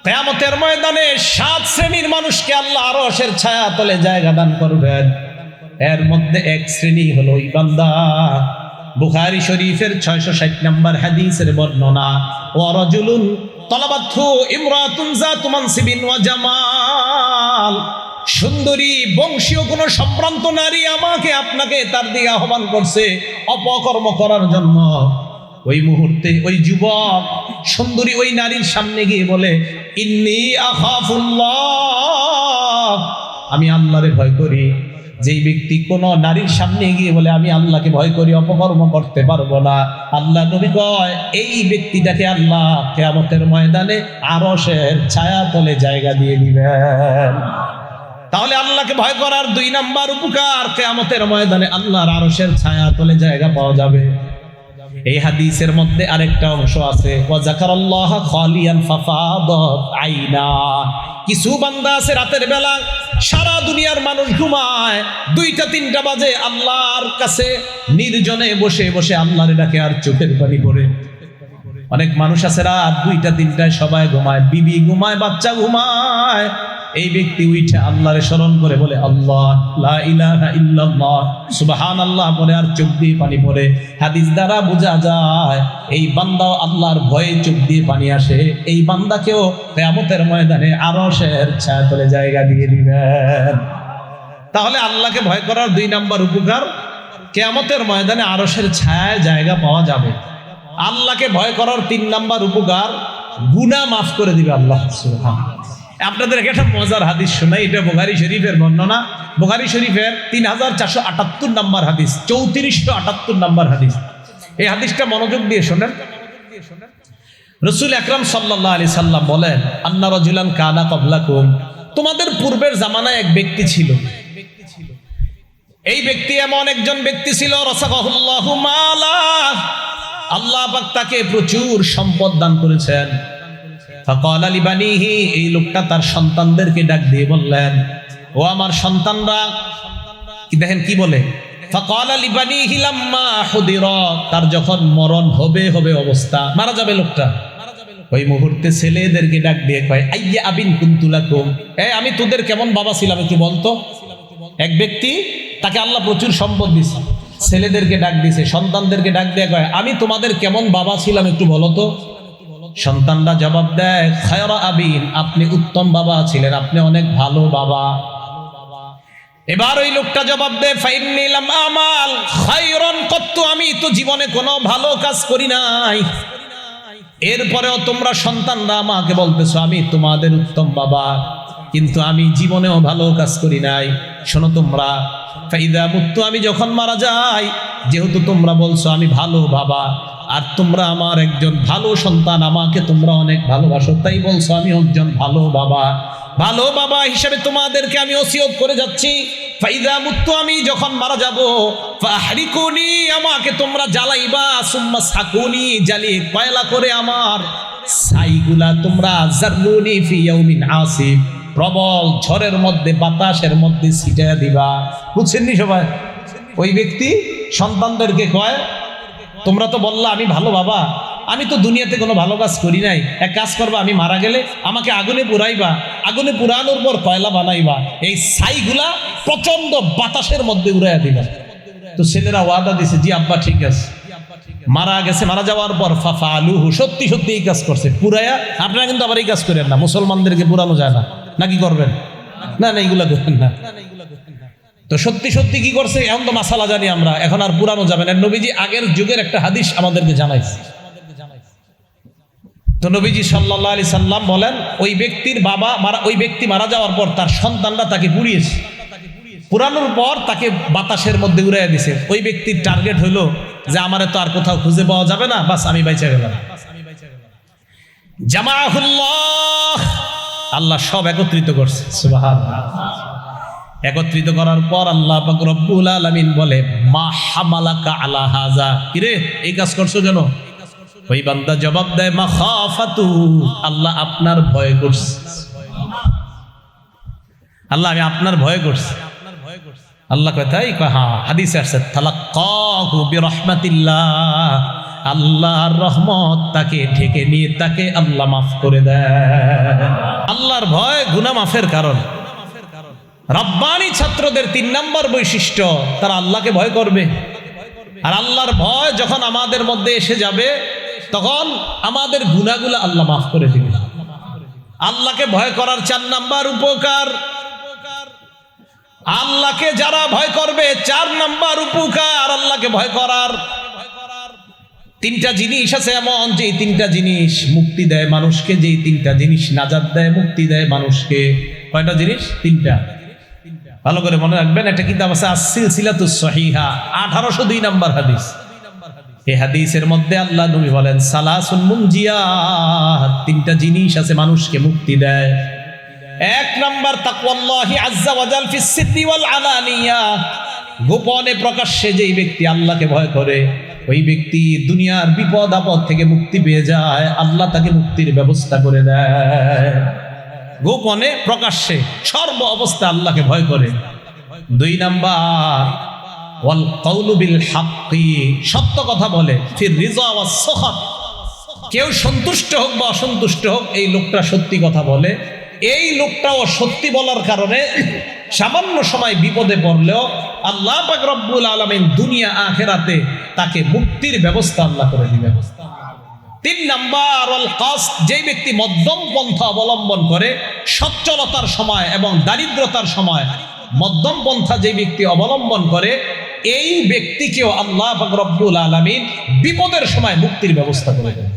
কিয়ামতের ময়দানে 7 শ্রেণীর মানুষকে আল্লাহ আরশের ছায়া তলে জায়গা দান করবেন। এর মধ্যে 1 শ্রেণী হলো ওই বান্দা, বুখারী শরীফের 660 নম্বর হাদিসের বর্ণনা, ওয়া রাজুলুন তালাবাতহু ইমরাতুন যাতু মানসিবিন ওয়া জামাল, সুন্দরী বংশীয় কোন সম্ভ্রান্ত নারী আমাকে আপনাকে তার দিকে আহ্বান করছে অপকর্ম করার জন্য। ওই মুহূর্তে ওই যুবক সুন্দরী ওই নারীর সামনে গিয়ে বলে, ইন্নী আখাফুল্লাহ, আমি আল্লাহরে ভয় করি। যেই ব্যক্তি কোন নারীর সামনে গিয়ে বলে আমি আল্লাহকে ভয় করি, অপকর্ম করতে পারবো না, আল্লাহ নবী কয় এই ব্যক্তিটাকে আল্লাহ কিয়ামতের ময়দানে আরশের ছায়া তলে জায়গা দিয়ে দিবেন। তাহলে আল্লাহকে ভয় করার 2 নাম্বার উপকার, কিয়ামতের ময়দানে আল্লাহর আরশের ছায়া তলে জায়গা পাওয়া যাবে। এই হাদিসের মধ্যে আরেকটা অংশ আছে, ওয়া যাকারাল্লাহ খালিয়ান ফাফাদাত আইনা, কিছু বান্দা আছে রাতের বেলা সারা দুনিয়ার মানুষ ঘুমায়, 2টা-3টা বাজে আল্লাহর কাছে নির্জনে বসে বসে আল্লাহর ডাকে আর চোখের পানি পড়ে। অনেক মানুষ আছে রাত 2টা 3টায় সবাই ঘুমায়, বিবি ঘুমায়, বাচ্চা ঘুমায়, এই ব্যক্তি উঠে আল্লাহরে স্মরণ করে বলে আল্লাহ লা ইলাহা ইল্লাল্লাহ সুবহানাল্লাহ পরে আর চোখ দিয়ে পানি পড়ে। হাদিস দ্বারা বোঝা যায় এই বান্দাও আল্লাহর ভয়ে চোখ দিয়ে পানি আসে, এই বান্দাকেও কিয়ামতের ময়দানে আরশের ছায়াতলে জায়গা দিয়ে দিবেন। তাহলে আল্লাহকে ভয় করার 2 নাম্বার উপকার, কিয়ামতের ময়দানে আরশের ছায়ায় জায়গা পাওয়া যাবে। আল্লাহকে ভয় করার 3 নাম্বার উপকার, গুনাহ মাফ করে দিবে আল্লাহ সুবহানাহু। আপনাদের একটা মজার হাদিস শোনাই, এটা বুখারী শরীফের বর্ণনা, বুখারী শরীফের 3478 নাম্বার হাদিস, 3478 নাম্বার হাদিস। এই হাদিসটা মনোযোগ দিয়ে শোনেন। রাসূল আকরাম সাল্লাল্লাহু আলাইহি সাল্লাম বলেন, আন্না রাজুলান কানা ক্বাবলাকুম, তোমাদের পূর্বের জামানায় এক ব্যক্তি ছিল। এই ব্যক্তি এমন একজন ব্যক্তি ছিল, রাসাকাহুল্লাহু মালা, আল্লাহ পাক তাকে প্রচুর সম্পদ দান করেছেন। ফাকালা লিবানিহি, এই লোকটা তার সন্তানদেরকে ডাক দিয়ে বললেন, ও আমার সন্তানরা, কি দেখেন কি বলে, ফাকালা লিবানিহি লাম্মা হুদিরা, তার যখন মরণ হবে অবস্থা, মারা যাবে লোকটা, ওই মুহূর্তে ছেলেদেরকে ডাক দিয়ে কয়, আইয়া আবিন কুনতু লাকুম, আমি তোদের কেমন বাবা ছিলাম একটু বলতো। এক ব্যক্তি, তাকে আল্লাহ প্রচুর সম্পদ দিয়েছে, ছেলেদেরকে ডাক দিয়েছে, সন্তানদেরকে ডাক দিয়ে কয়, আমি তোমাদের কেমন বাবা ছিলাম একটু বলো তো। সন্তানরা জবাব দেয়, খায়রা আবিন, আপনি উত্তম বাবা ছিলেন, আপনি অনেক ভালো বাবা। এবার ওই লোকটা জবাব দেয়, ফাইন্নী লাম আমাল খায়রান কত্তু, আমি তো জীবনে কোনো ভালো কাজ করি নাই। এরপরেও তোমরা সন্তানরা আমাকে বলতেছো আমি তোমাদের উত্তম বাবা, কিন্তু আমি জীবনেও ভালো কাজ করি নাই। শোনো তোমরা, ফাইদা মুত্তু, আমি যখন মারা যাই, যেহেতু তোমরা বলছো আমি ভালো বাবা, আর তোমরা আমার একজন ভালো সন্তান, আমাকে তোমরা অনেক ভালোবাসো, তাই বলছো আমি একজন ভালো বাবা। ভালো বাবা হিসেবে তোমাদেরকে আমি ওসিয়ত করে যাচ্ছি, ফাইদা মুত্তু, আমি যখন মারা যাব, ফাহরিকুনি, আমাকে তোমরা জ্বালাইবা, সুম্মা সাকুনি, জ্বালিয়ে কয়লা করে আমার ছাইগুলা তোমরা জাররুনি ফি ইয়াউমিন আসিফ, প্রবল ঝড়ের মধ্যে, বাতাসের মধ্যে ছিটিয়ে দিবা। বুঝছেননি সবাই? ওই ব্যক্তি সন্তানদেরকে কয়, তোমরা তো বললা আমি ভালো বাবা, আমি তো দুনিয়াতে কোনো ভালো কাজ করি নাই, এক কাজ করবা, আমি মারা গেলে আমাকে আগুনে পুরাইবা, আগুনে পুরানোর পর কয়লা বানাইবা, এই ছাইগুলা প্রচন্ড বাতাসের মধ্যে উড়াইয়া দিবা। তো ছেলেরা ওয়াদা দিছে, জি আব্বা ঠিক আছে। মারা গেছে, মারা যাওয়ার পর ফাফালুহু, সত্যি সত্যি এই কাজ করছে, পুরাইয়া। আপনারা কিন্তু আবার এই কাজ করেন না, মুসলমানদেরকে পুরানো যায় না, নাকি করবেন? না না, এইগুলা করবেন না। তো সত্যি সত্যি কি করছে, এখন তো মাসালা জানি আমরা, এখন আর পুরানো যাবে না। নবীজি আগের যুগের একটা হাদিস আমাদেরকে জানাইছে। তো নবীজি সাল্লাল্লাহু আলাইহি সাল্লাম বলেন, ওই ব্যক্তির বাবা মারা, ওই ব্যক্তি মারা যাওয়ার পর তার সন্তানরা তাকে পুড়িয়েছে, পুরানোর পর তাকে বাতাসের মধ্যে উড়াইয়া দিছে। ওই ব্যক্তির টার্গেট হলো যে আমারে তো আর কোথাও খুঁজে পাওয়া যাবে না, বাস আমি বাইচা গেলাম। জামাআহুল্লাহ, আল্লাহ সব একত্রিত করছে, সুবহানাল্লাহ। একত্রিত করার পর আল্লাহ পাক রব্বুল আলামিন বলে, মা হামালাকা আলা হাযা, কিরে এই কাজ করছো কেন? ওই বান্দা জবাব দেয়, মাখাফাতু, আল্লাহ আপনার ভয় করছে, আল্লাহ আমি আপনার ভয় করছি। আল্লাহ কয় তাই? হ্যাঁ, হাদিসে আসছে, তালাক্কাহু বিরহমাতিল্লাহ, আল্লাহর রহমত তাকে ঢেকে নিয়ে তাকে আল্লাহ মাফ করে দেয়। আল্লাহর ভয় গুনাহ মাফের কারণ। রব্বানি ছাত্রদের 3 নম্বর বৈশিষ্ট্য, তারা আল্লাহকে ভয় করবে। আর আল্লাহর ভয় যখন আমাদের মধ্যে এসে যাবে, তখন আমাদের গুনাহগুলো আল্লাহ মাফ করে দিবে। আল্লাহকে ভয় করার 4 নম্বর উপকার, আল্লাহকে যারা ভয় করবে 4 নম্বর উপকার আল্লাহকে ভয় করার। 3টা জিনিস আছে এমন, যে 3টা জিনিস মুক্তি দেয় মানুষকে, যে 3টা জিনিস নাজাত দেয়, মুক্তি দেয় মানুষকে। কয়টা জিনিস? 3টা। ভালো করে মনে রাখবেন, একটা কিতাব আছে আস-সিলসিলাতুস সহিহা, 1802 নম্বর হাদিস। এই হাদিসের মধ্যে আল্লাহ নবী বলেন, সালাসুন মুনজিয়াত, 3টা জিনিস আছে মানুষকে মুক্তি দেয়। 1 নম্বর তাকওয়াল্লাহি আযজা ওয়া জাল ফিস সিররি ওয়াল আলানিয়া, গোপনে প্রকাশ্যে যেই ব্যক্তি আল্লাহকে ভয় করে, ওই ব্যক্তি দুনিয়ার বিপদ আপদ থেকে মুক্তি পেয়ে যায়, আল্লাহ তাকে মুক্তির ব্যবস্থা করে দেয়। গোপনে প্রকাশ্যে সর্ব অবস্থা আল্লাহকে ভয় করে। 2 নাম্বার ওয়াল কাউলু বিল হাক্কি, সত্য কথা বলে। ফির রিজা ওয়াস সাখাত, কেউ সন্তুষ্ট হোক বা অসন্তুষ্ট হোক, এই লোকটা সত্যি কথা বলে, এই লোকটাও সত্যি বলার কারণে সামান্য সময় বিপদে পড়লেও আল্লাহ পাক রব্বুল আলামিন দুনিয়া আখিরাতে তাকে মুক্তির ব্যবস্থা আল্লাহ করে দিবেন। 3 নাম্বার আল কাসদ, যেই ব্যক্তি মধ্যম পন্থা অবলম্বন করে সচ্ছলতার সময় এবং দারিদ্রতার সময়, মধ্যম পন্থা যে ব্যক্তি অবলম্বন করে, এই ব্যক্তিকেও আল্লাহ পাক রব্বুল আলামিন বিপদের সময় মুক্তির ব্যবস্থা করে দেন।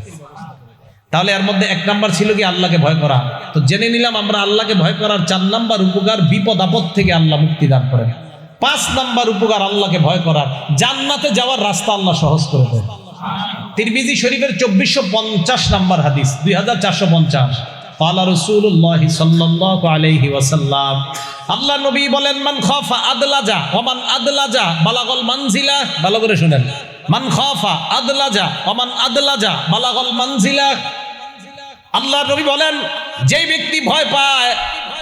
তাহলে এর মধ্যে 1 নাম্বার ছিল কি আল্লাহকে ভয় করা। তো জেনে নিলাম আমরা আল্লাহকে ভয় করার 4 নাম্বার উপকার, বিপদ আপদ থেকে আল্লাহ মুক্তি দান করেন। 5 নাম্বার উপকার আল্লাহকে ভয় করার, জান্নাতে যাওয়ার রাস্তা আল্লাহ সহজ করে দেন। তিরমিজি শরীফের 2450 নাম্বার হাদিস, 2450, ক্বালা রাসূলুল্লাহ সাল্লাল্লাহু আলাইহি ওয়াসাল্লাম, আল্লাহ নবী বলেন, মান খাফা আদলাজা ওয়া মান আদলাজা বালাগাল মানজিলা। ভালো করে শুনেন, মান খাফা আদলাজা ওয়া মান আদলাজা বালাগাল মানজিলা। আল্লাহ নবী বলেন, যেই ব্যক্তি ভয় পায়,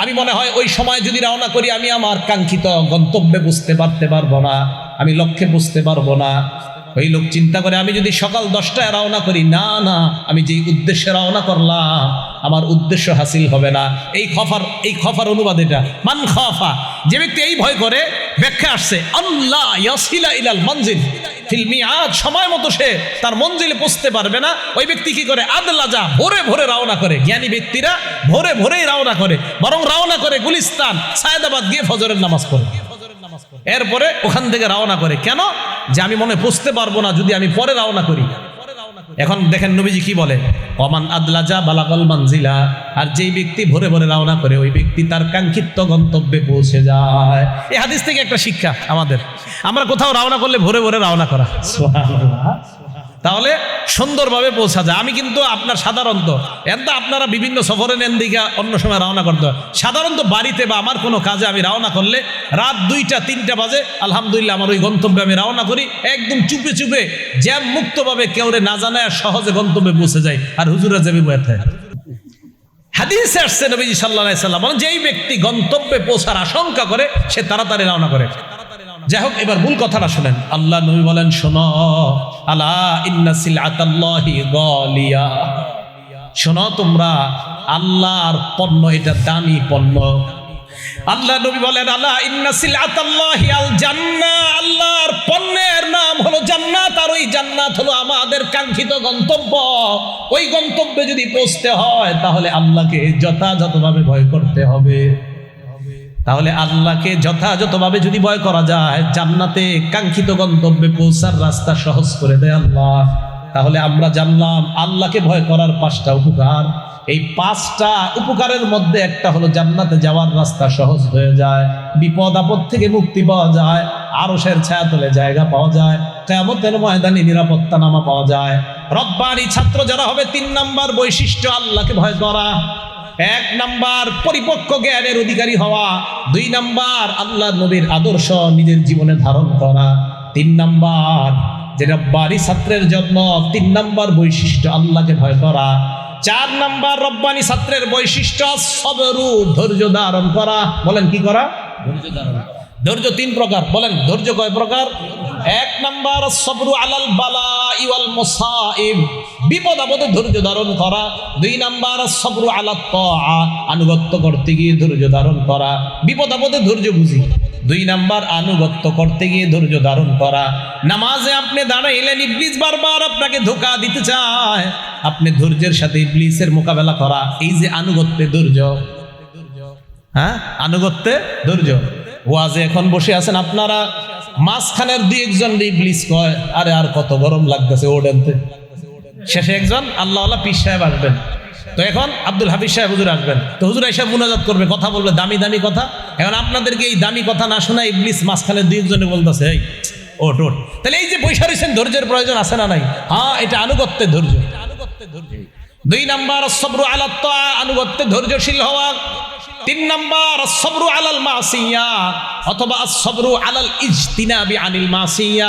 আমি মনে হয় ওই সময় যদি রওনা করি আমি আমার কাঙ্ক্ষিত গন্তব্যে বুঝতে পারবো না, আমি লক্ষ্যে বুঝতে পারবো না। ওই লোক চিন্তা করে, আমি যদি সকাল 10টায় রওনা করি, না না, আমি যেই উদ্দেশ্যে রওনা করলাম আমার উদ্দেশ্য হাসিল হবে না। এই খফার অনুবাদ এটা, মান খাফা, যে ব্যক্তি এই ভয় করে, ব্যাখ্যা আসছে আল্লাহ ইয়াসিলা ইলাল মনজিল ফিল মিআদ, সময় মতো সে তার মঞ্জিলে পৌঁছতে পারবে না। ওই ব্যক্তি কি করে, আদলাজা, ভোরে ভোরে রওনা করে। জ্ঞানী ব্যক্তিরা ভোরে ভোরেই রওনা করে, বরং রওনা করে গুলিস্তান, সায়েদাবাদ গিয়ে ফজরের নামাজ পড়ে, এরপরে ওখান থেকে রওনা করে। কেন? যে আমি মনে পৌঁছতে পারবো না যদি আমি পরে রওনা করি। এখন দেখেন নবীজি কি বলে, ওমান আদলাজা বালাগাল মানজিলা, আর যেই ব্যক্তি ভোরে ভোরে রওনা করে ওই ব্যক্তি তার কাঙ্ক্ষিত গন্তব্যে পৌঁছে যায়। এই হাদিস থেকে একটা শিক্ষা আমাদের, আমরা কোথাও রওনা করলে ভোরে ভোরে রওনা করা, সুবহানাল্লাহ, তাহলে সুন্দরভাবে পৌঁছা যায়। আমি কিন্তু আপনার সাধারণত আপনারা বিভিন্ন সফরে নেন দিকে অন্য সময় রওনা করতে হয়, সাধারণত বাড়িতে বা আমার কোনো কাজে আমি রওনা করলে রাত 2টা-3টা বাজে, আলহামদুলিল্লাহ আমার ওই গন্তব্যে আমি রওনা করি, একদম চুপে চুপে জ্যাম মুক্তভাবে, কেউরে না জানায় সহজে গন্তব্যে পৌঁছে যায়। আর হুজুরা যাবি বয়াতে হাদিসে আসছে নবীজি সাল্লাল্লাহু আলাইহি সাল্লাম বলেন, যেই ব্যক্তি গন্তব্যে পৌঁছার আশঙ্কা করে সে তাড়াতাড়ি রওনা করে। যাই হোক, এবার মূল কথাটা শুনেন। আল্লাহ নবী বলেন, শোনো, আলা ইন্না সিলআতাল্লাহি গালিয়া, শোনো তোমরা, আল্লাহর পণ্য এটা দামি পণ্য। আল্লাহ নবী বলেন, আলা ইন্না সিলআতাল্লাহি আল জান্নাহ, আল্লাহর পণ্যের নাম হলো জান্নাত, আর ওই জান্নাত হলো আমাদের কাঙ্ক্ষিত গন্তব্য। ওই গন্তব্যে যদি পৌঁছতে হয় তাহলে আল্লাহকে যথাযথভাবে ভয় করতে হবে। তাহলে আল্লাহকে যথাযথভাবে যদি ভয় করা যায়, জান্নাতে কাঙ্ক্ষিত গন্তব্যে পৌঁছার রাস্তা সহজ করে দেয় আল্লাহ। তাহলে আমরা জানলাম আল্লাহকে ভয় করার 5টা উপকার। এই 5টা উপকারের মধ্যে একটা হলো জান্নাতে যাওয়ার রাস্তা সহজ হয়ে যায়, বিপদ আপদ থেকে মুক্তি পাওয়া যায়, আরশের ছায়াতলে জায়গা পাওয়া যায়, কিয়ামতের ময়দানে নিরাপত্তা নামা পাওয়া যায়। রব্বানি ছাত্র যারা হবে, 3 নাম্বার বৈশিষ্ট্য আল্লাহকে ভয় করা। 1 নাম্বার পরিপক্ক জ্ঞানের অধিকারী হওয়া, 2 নাম্বার আল্লাহ নবীর আদর্শ নিজের জীবনে ধারণ করা, 3 নাম্বার যে রব্বানি ছাত্রের জন্য 3 নাম্বার বৈশিষ্ট্য আল্লাহকে ভয় করা। 4 নাম্বার রব্বানি ছাত্রের বৈশিষ্ট্য সবরু, ধৈর্য ধারণ করা। বলেন কি করা? ধৈর্য ধারণ। ধৈর্য 3 প্রকার। বলেন ধৈর্য কয় প্রকার? 1 নাম্বার সবরু আলাল বালাই ওয়াল মুসাইব, বিপদ আপদে ধৈর্য ধারণ করা। 2 নাম্বার সবরু আলাত তাআ, আনুগত্য করতে গিয়ে ধৈর্য ধারণ করা, বিপদ আপদে ধৈর্য বুঝি। 2 নাম্বার আনুগত্য করতে গিয়ে ধৈর্য ধারণ করা। নামাজে আপনি দাঁড়াইলেন, ইবলিস বারবার আপনাকে ধোঁকা দিতে চায়, আপনি ধৈর্যের সাথে ইবলিসের মোকাবেলা করা। এই যে আনুগত্যে ধৈর্য, হ্যাঁ, আনুগত্যে ধৈর্য। ওয়াজে এখন বসে আছেন আপনারা, মাঝখানের 2-1জন ইবলিস কয়, আরে আর কত গরম লাগতেছে ওডেনতে। শেষে একজন আল্লাহওয়ালা পীর সাহেব আসবেন, তো এখন আব্দুল হাফিজ সাহেব হুজুর আসবেন, তো হুজুর এসে মুনাজাত করবে, কথা বলবে দামি দামি কথা। এখন আপনাদেরকে এই দামি কথা না শোনা ইবলিস মাঝখানে 2-1জনে বলতেছে, এই ওট ওট। তাহলে এই যে পয়সা রয়েছেন, ধৈর্যের প্রয়োজন আছে না নাই? হ্যাঁ, এটা আনুগত্যের ধৈর্য। 2 নাম্বার সবরু আলাত তাআ, আনুগত্যে ধৈর্যশীল হওয়া। 3 নাম্বার সবরু আলাল মাসিয়া, অথবা সবরু আলাল ইজতিনাবি আনিল মাসিয়া,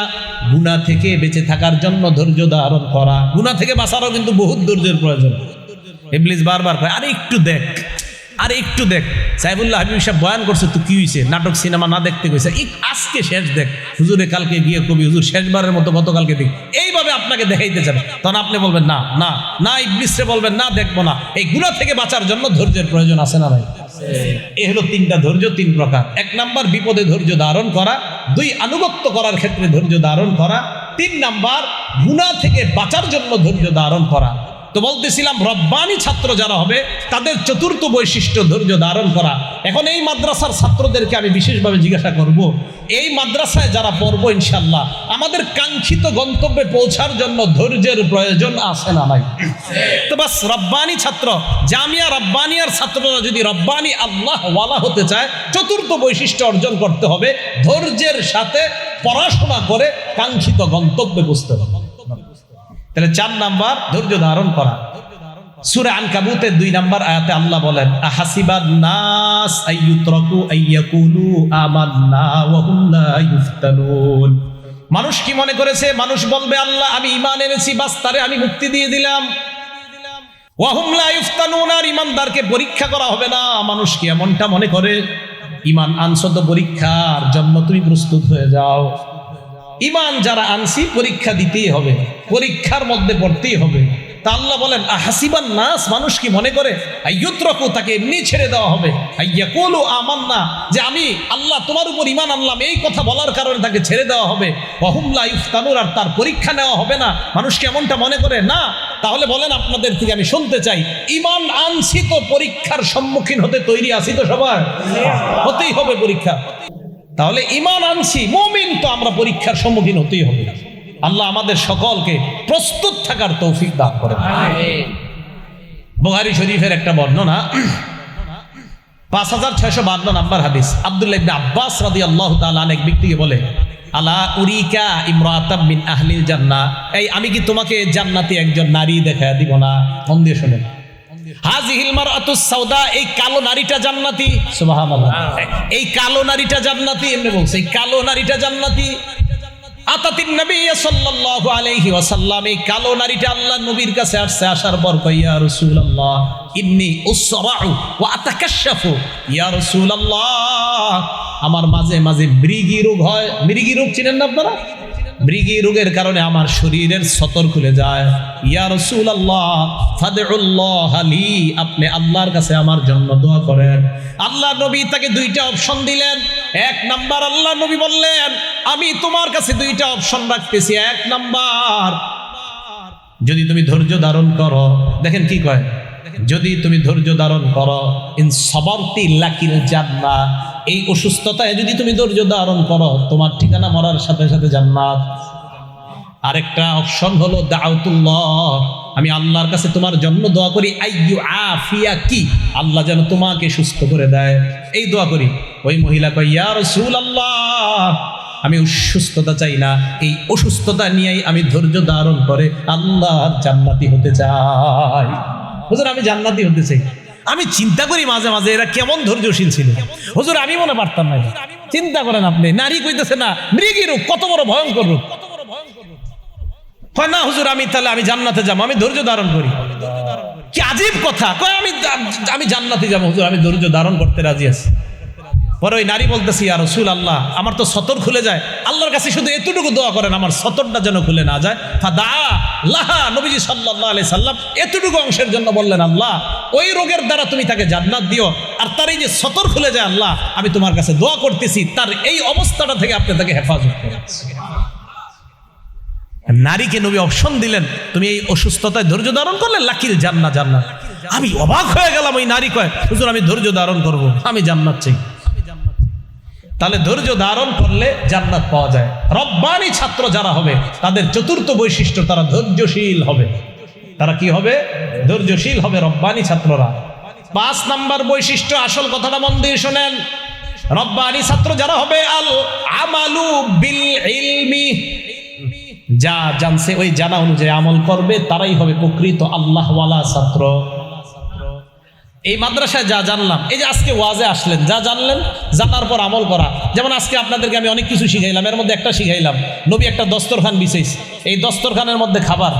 গুনাহ থেকে বেঁচে থাকার জন্য ধৈর্য ধারণ করা। গুনাহ থেকে বাঁচারও কিন্তু বহুত ধৈর্যের প্রয়োজন। ইবলিস বারবার কয়, আরে একটু দেখ, আরে একটু দেখ। সাইফুল্লাহ হাবিব সাহেব বয়ান করছে, তো কি হয়েছে, নাটক সিনেমা না দেখতে কইছে, আজকে শেষ দেখ। হুজুরে কালকে গিয়ে কবি, হুজুর শেষবারের মতো গতকালকে দেখ। এইভাবে আপনাকে দেখাইতে যাবে, তখন আপনি বলবেন না না না, ইবলিসে বলবেন না, দেখবো না। এই গুনাহ থেকে বাঁচার জন্য ধৈর্যের প্রয়োজন আছে না ভাই? এ হলো তিনটা ধৈর্য, তিন প্রকার। এক নাম্বার বিপদে ধৈর্য ধারণ করা, দুই আনুগত্য করার ক্ষেত্রে ধৈর্য ধারণ করা, তিন নাম্বার গুনাহ থেকে বাঁচার জন্য ধৈর্য ধারণ করা। তো বলতেছিলাম রব্বানি ছাত্র যারা হবে তাদের চতুর্থ বৈশিষ্ট্য ধৈর্য ধারণ করা। এখন এই মাদ্রাসার ছাত্রদেরকে আমি বিশেষভাবে জিজ্ঞাসা করব, এই মাদ্রাসায় যারা পড়বো ইনশাল্লাহ আমাদের কাঙ্ক্ষিত গন্তব্যে পৌঁছার জন্য ধৈর্যের প্রয়োজন আছে না নাই? তো বাস রব্বানি ছাত্র, জামিয়া রব্বানিয়ার ছাত্ররা যদি রব্বানি আল্লাহ ওয়ালা হতে চায়, চতুর্থ বৈশিষ্ট্য অর্জন করতে হবে, ধৈর্যের সাথে পড়াশোনা করে কাঙ্ক্ষিত গন্তব্যে পৌঁছতে হবে। তাহলে 4 নাম্বার ধৈর্য ধারণ করা। সূরা আনকাবুতের 2 নাম্বার আয়াতে আল্লাহ বলেন, আহাসিবান নাস আইয়ুতরাকু আইয়াকুলু আমান্না ওয়া হুম লা ইফতানুন। মানুষ কি মনে করেছে? মানুষ বলবে আল্লাহ আমি ঈমান এনেছি, বাস তারে আমি মুক্তি দিয়ে দিলাম। ওয়া হুম লা ইফতানুন, আর ঈমানদারকে পরীক্ষা করা হবে না। মানুষ কি এমনটা মনে করে? ঈমান আনছো তো পরীক্ষার জন্য তুমি প্রস্তুত হয়ে যাও। ঈমান যারা আনছি পরীক্ষা দিতেই হবে, পরীক্ষার মধ্যে পড়তেই হবে। তা আল্লাহ বলেন আহাসিবান নাস, মানুষ কি মনে করে আইয়ুতরাকু, তাকে এমনি ছেড়ে দেওয়া হবে, আইয়াকুলু আমান্না, যে আমি আল্লাহ তোমার উপর ঈমান আনলাম, এই কথা বলার কারণে তাকে ছেড়ে দেওয়া হবে। ওয়া হুম লা ইফতানুন, আর তার পরীক্ষা নেওয়া হবে না। মানুষ কি এমনটা মনে করে? না। তাহলে বলেন আপনাদের থেকে আমি শুনতে চাই, ঈমান আনছি তো পরীক্ষার সম্মুখীন হতে তৈরি আছি তো সবার? হতেই হবে পরীক্ষা। তাহলে ঈমান আনছি, মুমিন তো আমরা পরীক্ষার সম্মুখীন হতেই হবে। আল্লাহ আমাদের সকলকে প্রস্তুত থাকার তৌফিক দান করেন। বুখারী শরীফের একটা বর্ণনা, 5652 নাম্বার হাদিস, আব্দুল্লাহ ইবনে আব্বাস রাদিয়াল্লাহু তাআলা এক ব্যক্তিকে বলে, আলা উরিকা ইমরাতাম মিন আহলিল জান্নাহ, এই আমি কি তোমাকে জান্নাতি একজন নারী দেখায়া দিব না? মন দিয়ে শুনেন। হাযিহিল মারআতুস সাউদা, এই কালো নারীটা জান্নাতি। সুবহানাল্লাহ, এই কালো নারীটা জান্নাতি। এমনি বলছে এই কালো নারীটা জান্নাতি। আতাতিন নবী সাল্লাল্লাহু আলাইহি ওয়াসাল্লাম, এই কালো নারীটা আল্লাহর নবীর কাছে আসছে। আসার পর কয়, ইয়া রাসূলুল্লাহ ইন্নী উসরাউ ওয়া আতাকাশশাফু, ইয়া রাসূলুল্লাহ আমার মাঝে মাঝে মৃগী রোগ হয়। মৃগী রোগ চিনেন না আপনারা? মৃগী রোগের কারণে আমার শরীরের সতর খুলে যায়। ইয়া রাসূলুল্লাহ ফাদউল্লাহ লি, আপনি আল্লাহর কাছে আমার জন্য দোয়া করেন। আল্লাহ নবী তাকে 2টা অপশন দিলেন। 1 নাম্বার আল্লাহ নবী বললেন, আমি তোমার কাছে 2টা অপশন রাখতেছি। 1 নাম্বার, যদি তুমি ধৈর্য ধারণ করো, দেখেন কি কয়, যদি তুমি ধৈর্য ধারণ করো, ইন সাবারতি লাকিল জান্নাহ, এই অসুস্থতায় যদি তুমি ধৈর্য ধারণ করো, তোমার ঠিকানা মরার সাথে সাথে জান্নাত। আরেকটা অপশন হলো দাউতুল্লাহ, আমি আল্লাহর কাছে তোমার জন্য দোয়া করি, আইয়ু আফিয়াকি, আল্লাহ যেন তোমাকে সুস্থ করে দেয়, এই দোয়া করি। ওই মহিলা কয়, ইয়া রাসূলুল্লাহ আমি অসুস্থতা চাই না, এই অসুস্থতা নিয়েই আমি ধৈর্য ধারণ করে আল্লাহর জান্নাতি হতে চাই। হুজুর আমি জান্নাতি হতে চাই। আমি চিন্তা করি মাঝে মাঝে এরা কেমন ধৈর্যশীল ছিল। হুজুর আমি মনে পারতাম না। চিন্তা করেন আপনি, নারী কইতেছে না মৃগী রোগ, কত বড় ভয়ঙ্কর রোগ। কয় না হুজুর আমি তাহলে আমি জান্নাতে যাবো, আমি ধৈর্য ধারণ করি। কি আজীব কথা। কয় আমি জান্নাতে যাবো হুজুর, আমি ধৈর্য ধারণ করতে রাজি আছি। পরে ওই নারী বলতেছি, ইয়া রাসূলুল্লাহ আমার তো সতর খুলে যায়, আল্লাহর কাছে শুধু এতটুকু দোয়া করেন আমার সতরটা যেন খুলে না যায়। ফাদা লাহা, নবীজি সাল্লাল্লাহু আলাইহি সাল্লাম এতটুকু অংশের জন্য বললেন, আল্লাহ ওই রোগের দ্বারা তুমি তাকে জান্নাত দিও, আর তার এই যে সতর খুলে যায় আল্লাহ আমি তোমার কাছে দোয়া করতেছি, তার এই অবস্থাটা থেকে আপনি তাকে হেফাজত করেন। নারীকে নবী অপশন দিলেন, তুমি এই অসুস্থতায় ধৈর্য ধারণ করলে লাকিল জান্নাত, জান্নাত। আমি অবাক হয়ে গেলাম। ওই নারী কয়, হুজুর আমি ধৈর্য ধারণ করব, আমি জান্নাত চাই। তাহলে ধৈর্য ধারণ করলে জান্নাত পাওয়া যায়। রব্বানি ছাত্র যারা হবে তাদের চতুর্থ বৈশিষ্ট্য, তারা ধৈর্যশীল হবে। তারা কি হবে? ধৈর্যশীল হবে রব্বানি ছাত্ররা। 5 নাম্বার বৈশিষ্ট্য, আসল কথাটা মন দিয়ে শোনেন। রব্বানি ছাত্র যারা হবে, আল আমালু বিল ইলমি, যা জানছে ওই জানা অনুযায়ী আমল করবে, তারাই হবে প্রকৃত আল্লাহওয়ালা ছাত্র। এই মাদ্রাসায় যা জানলাম, এই যে আজকে ওয়াজে আসলেন, যা জানলেন জানার পর আমল করা। যেমন আজকে আপনাদেরকে আমি অনেক কিছু শিখাইলাম, এর মধ্যে একটা শিখাইলাম, নবী একটা দস্তরখান বিছাইছে, এই দস্তরখানের মধ্যে খাবার,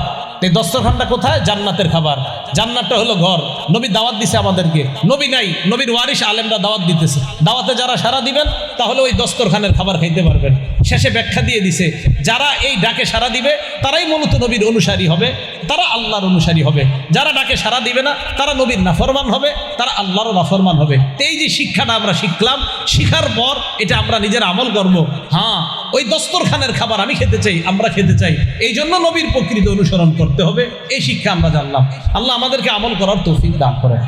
এই দস্তরখানটা কোথায়? জান্নাতের খাবার। জান্নাতটা হলো ঘর। নবী দাওয়াত দিছে আমাদেরকে, নবী নাই, নবীর ওয়ারিস আলেমরা দাওয়াত দিতেছে। দাওয়াতে যারা সাড়া দিবেন তাহলে ওই দস্তরখানের খাবার খাইতে পারবেন। শেষে ব্যাখ্যা দিয়ে দিছে, যারা এই ডাকে সাড়া দিবে তারাই মূলত নবীর অনুসারী হবে, তারা আল্লাহর অনুসারী হবে। যারা ডাকে সাড়া দিবে না তারা নবীর নাফরমান হবে, তারা আল্লাহরও নাফরমান হবে। তো এই যে শিক্ষাটা আমরা শিখলাম, শিখার পর এটা আমরা নিজের আমল করব। হ্যাঁ, ওই দস্তরখানের খাবার আমি খেতে চাই, আমরা খেতে চাই, এই জন্য নবীর প্রকৃত অনুসরণ করতে হবে। এই শিক্ষা আমরা জানলাম। আল্লাহ আমাদেরকে আমল করার তৌফিক দান করেন।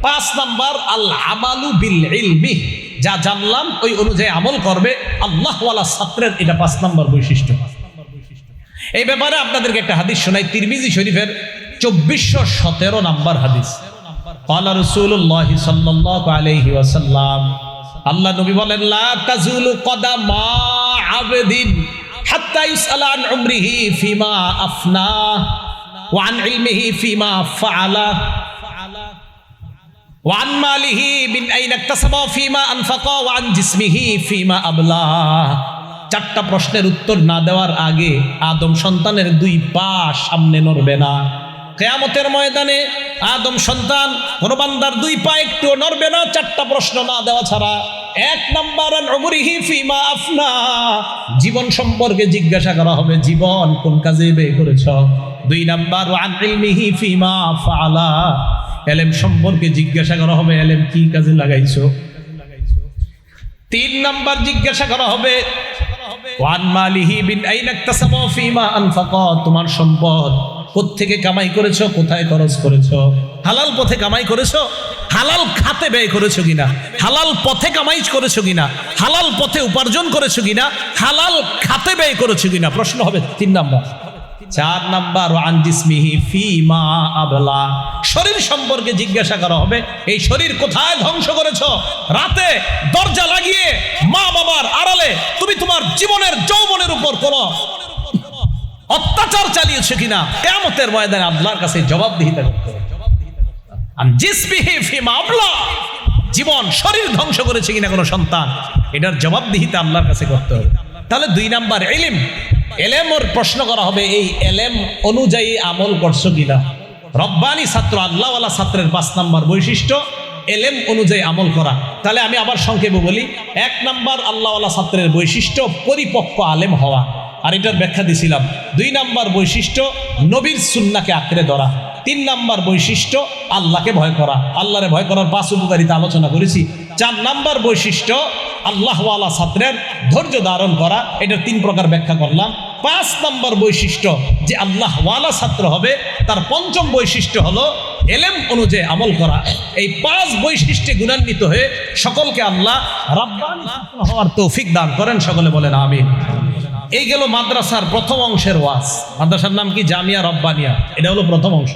5 নাম্বার, আল আমালু বিল ইলমি, যা জানলাম ওই অনুযায়ী আমল করবে আল্লাহওয়ালা ছাত্রের, এটা 5 নাম্বার বৈশিষ্ট্য। এই ব্যাপারে আপনাদেরকে একটা হাদিস শোনাই, তিরমিজি শরীফের 2417 নাম্বার হাদিস। ক্বালা রাসূলুল্লাহ সাল্লাল্লাহু আলাইহি ওয়াসাল্লাম, আল্লাহ নবী বলেন, লা তাজুলু কদামা আবদিন হাত্তা ইউসআলা আন উমরিহি ফিমা আফনা ওয়া আন ইলমিহি ফিমা ফাআলা ওয়া আন মালিহি মিন আইনা ইকতাসাবা ফিমা আনফাকা ওয়া আন জিসমিহি ফিমা আবলা। 4টা প্রশ্নের উত্তর না দেওয়ার আগে আদম সন্তানের 2 পা সামনে নড়বে না। কিয়ামতের ময়দানে আদম সন্তান কোন বান্দার 2 পা একটু নড়বে না 4টা প্রশ্ন না দেওয়া ছাড়া। 1 নাম্বার, আন উমরিহি ফিমা আফনা, জীবন সম্পর্কে জিজ্ঞাসা করা হবে, জীবন কোন কাজে ব্যয় করেছ। 2 নাম্বার, আন ইলমিহি ফিমা ফাআলা, ইলম সম্পর্কে জিজ্ঞাসা করা হবে, ইলম কি কাজে লাগাইছো। 3 নাম্বার জিজ্ঞাসা করা হবে, ওয়ান মালিহি বিন আইনা ইকতাসাবা ফিমা আনফাকা, তোমার সম্পদ কোত্থেকে কামাই করেছো, কোথায় খরচ করেছো। হালাল পথে কামাই করেছো, হালাল খাতে ব্যয় করেছো কিনা, হালাল পথে কামাই করেছো কিনা, হালাল পথে উপার্জন করেছো কিনা, হালাল খাতে ব্যয় করেছো কিনা, প্রশ্ন হবে 3 নাম্বার। 4 নাম্বার, ওয়ান জিসমিহি ফিমা আবলা, শরীর সম্পর্কে জিজ্ঞাসা করা হবে, এই শরীর কোথায় ধ্বংস করেছো। রাতে দরজা লাগিয়ে মা বাবার আড়ালে তুমি তোমার জীবনের যৌবনের উপর কোনো অত্যাচার চালিয়েছে কিনা, কিয়ামতের ময়দানে আল্লাহর কাছে জবাবদিহিতা করতে হবে। আন জিসমিহি ফিমা আবলা, জীবন শরীর ধ্বংস করেছে কিনা কোনো সন্তান, এটার জবাবদিহিতা আল্লাহর কাছে করতে হবে। তাহলে 2 নাম্বার ইলম, এলেমের প্রশ্ন করা হবে, এই এলেম অনুযায়ী আমল করছো কিনা। রব্বানি ছাত্র, আল্লাহওয়ালা ছাত্রের 5 নাম্বার বৈশিষ্ট্য এলেম অনুযায়ী আমল করা। তাহলে আমি আবার সংক্ষেপে বলি, 1 নাম্বার আল্লাহওয়ালা ছাত্রের বৈশিষ্ট্য পরিপক্ক আলেম হওয়া, আর এটার ব্যাখ্যা দিছিলাম। 2 নাম্বার বৈশিষ্ট্য নবীর সুন্নাহকে আঁকড়ে ধরা। 3 নাম্বার বৈশিষ্ট্য আল্লাহকে ভয় করা, আল্লাহরে ভয় করার 5 উপকারিতা আলোচনা করেছি। 4 নাম্বার বৈশিষ্ট্য আল্লাহওয়ালা ছাত্রের ধৈর্য ধারণ করা, এটার 3 প্রকার ব্যাখ্যা করলাম। 5 নাম্বার বৈশিষ্ট্য যে আল্লাহওয়ালা ছাত্র হবে, তার 5ম বৈশিষ্ট্য হলো এলেম অনুযায়ী আমল করা। এই 5 বৈশিষ্ট্যে গুণান্বিত হয়ে সকলকে আল্লাহ রাব্বানি হওয়ার তৌফিক দান করেন, সকলে বলেন আমিন। এই গেল মাদ্রাসার প্রথম অংশের ওয়াজ। মাদ্রাসার নাম কি? জামিয়া রব্বানিয়া, এটা হলো প্রথম অংশ।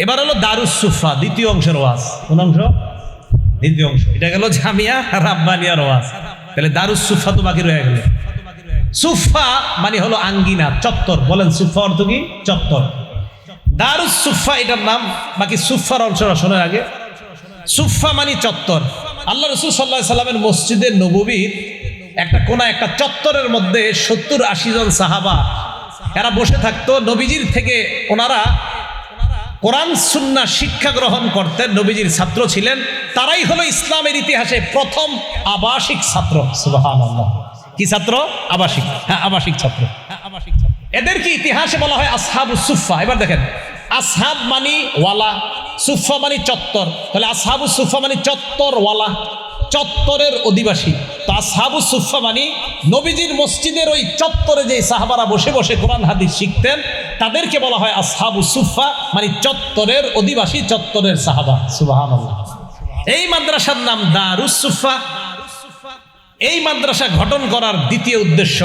এবার হলো দারুস সুফা, দ্বিতীয় অংশের ওয়াজ। কোন অংশ? দ্বিতীয় অংশ। এটা গেল জামিয়া রব্বানিয়ার ওয়াজ। তাহলে দারুস সুফা তো বাকি রয়ে গেল। সুফা মানে হলো আঙ্গিনা, চত্বর। বলেন সুফা অর্থ কি? চত্বর। দারুস সুফা এটার নাম। বাকি সুফার অংশটা শোনার আগে, সুফা মানে চত্বর। আল্লাহ রাসূল সাল্লাল্লাহু আলাইহি সাল্লামের মসজিদে নববীর একটা কোনা, একটা চত্বরের মধ্যে 70-80 জন সাহাবা এরা বসে থাকতো। নবীজির থেকে ওনারা কোরআন সুন্নাহ শিক্ষা গ্রহণ করতেন, নবীজির ছাত্র ছিলেন। তারাই হলো ইসলামের ইতিহাসে প্রথম আবাসিক ছাত্র। সুবহানাল্লাহ। কি ছাত্র? আবাসিক। হ্যাঁ, আবাসিক ছাত্র। এদেরকে ইতিহাসে বলা হয় আসহাবুস সুফা। এবার দেখেন, আসহাব মানি ওয়ালা, সুফা মানি চত্বর। তাহলে আসহাবুস সুফা মানি চত্বরওয়ালা, চত্বরের অধিবাসী। তো আসহাবুস সুফা মানি নবীজির মসজিদের ওই চত্বরে যে সাহাবারা বসে বসে কোরআন হাদিস শিখতেন, তাদেরকে বলা হয় আসহাবুস সুফা, মানে চত্বরের অধিবাসী, চত্বরের সাহাবা। সুবহানাল্লাহ। এই মাদ্রাসার নাম দারুস সুফা। এই মাদ্রাসা গঠন করার দ্বিতীয় উদ্দেশ্য,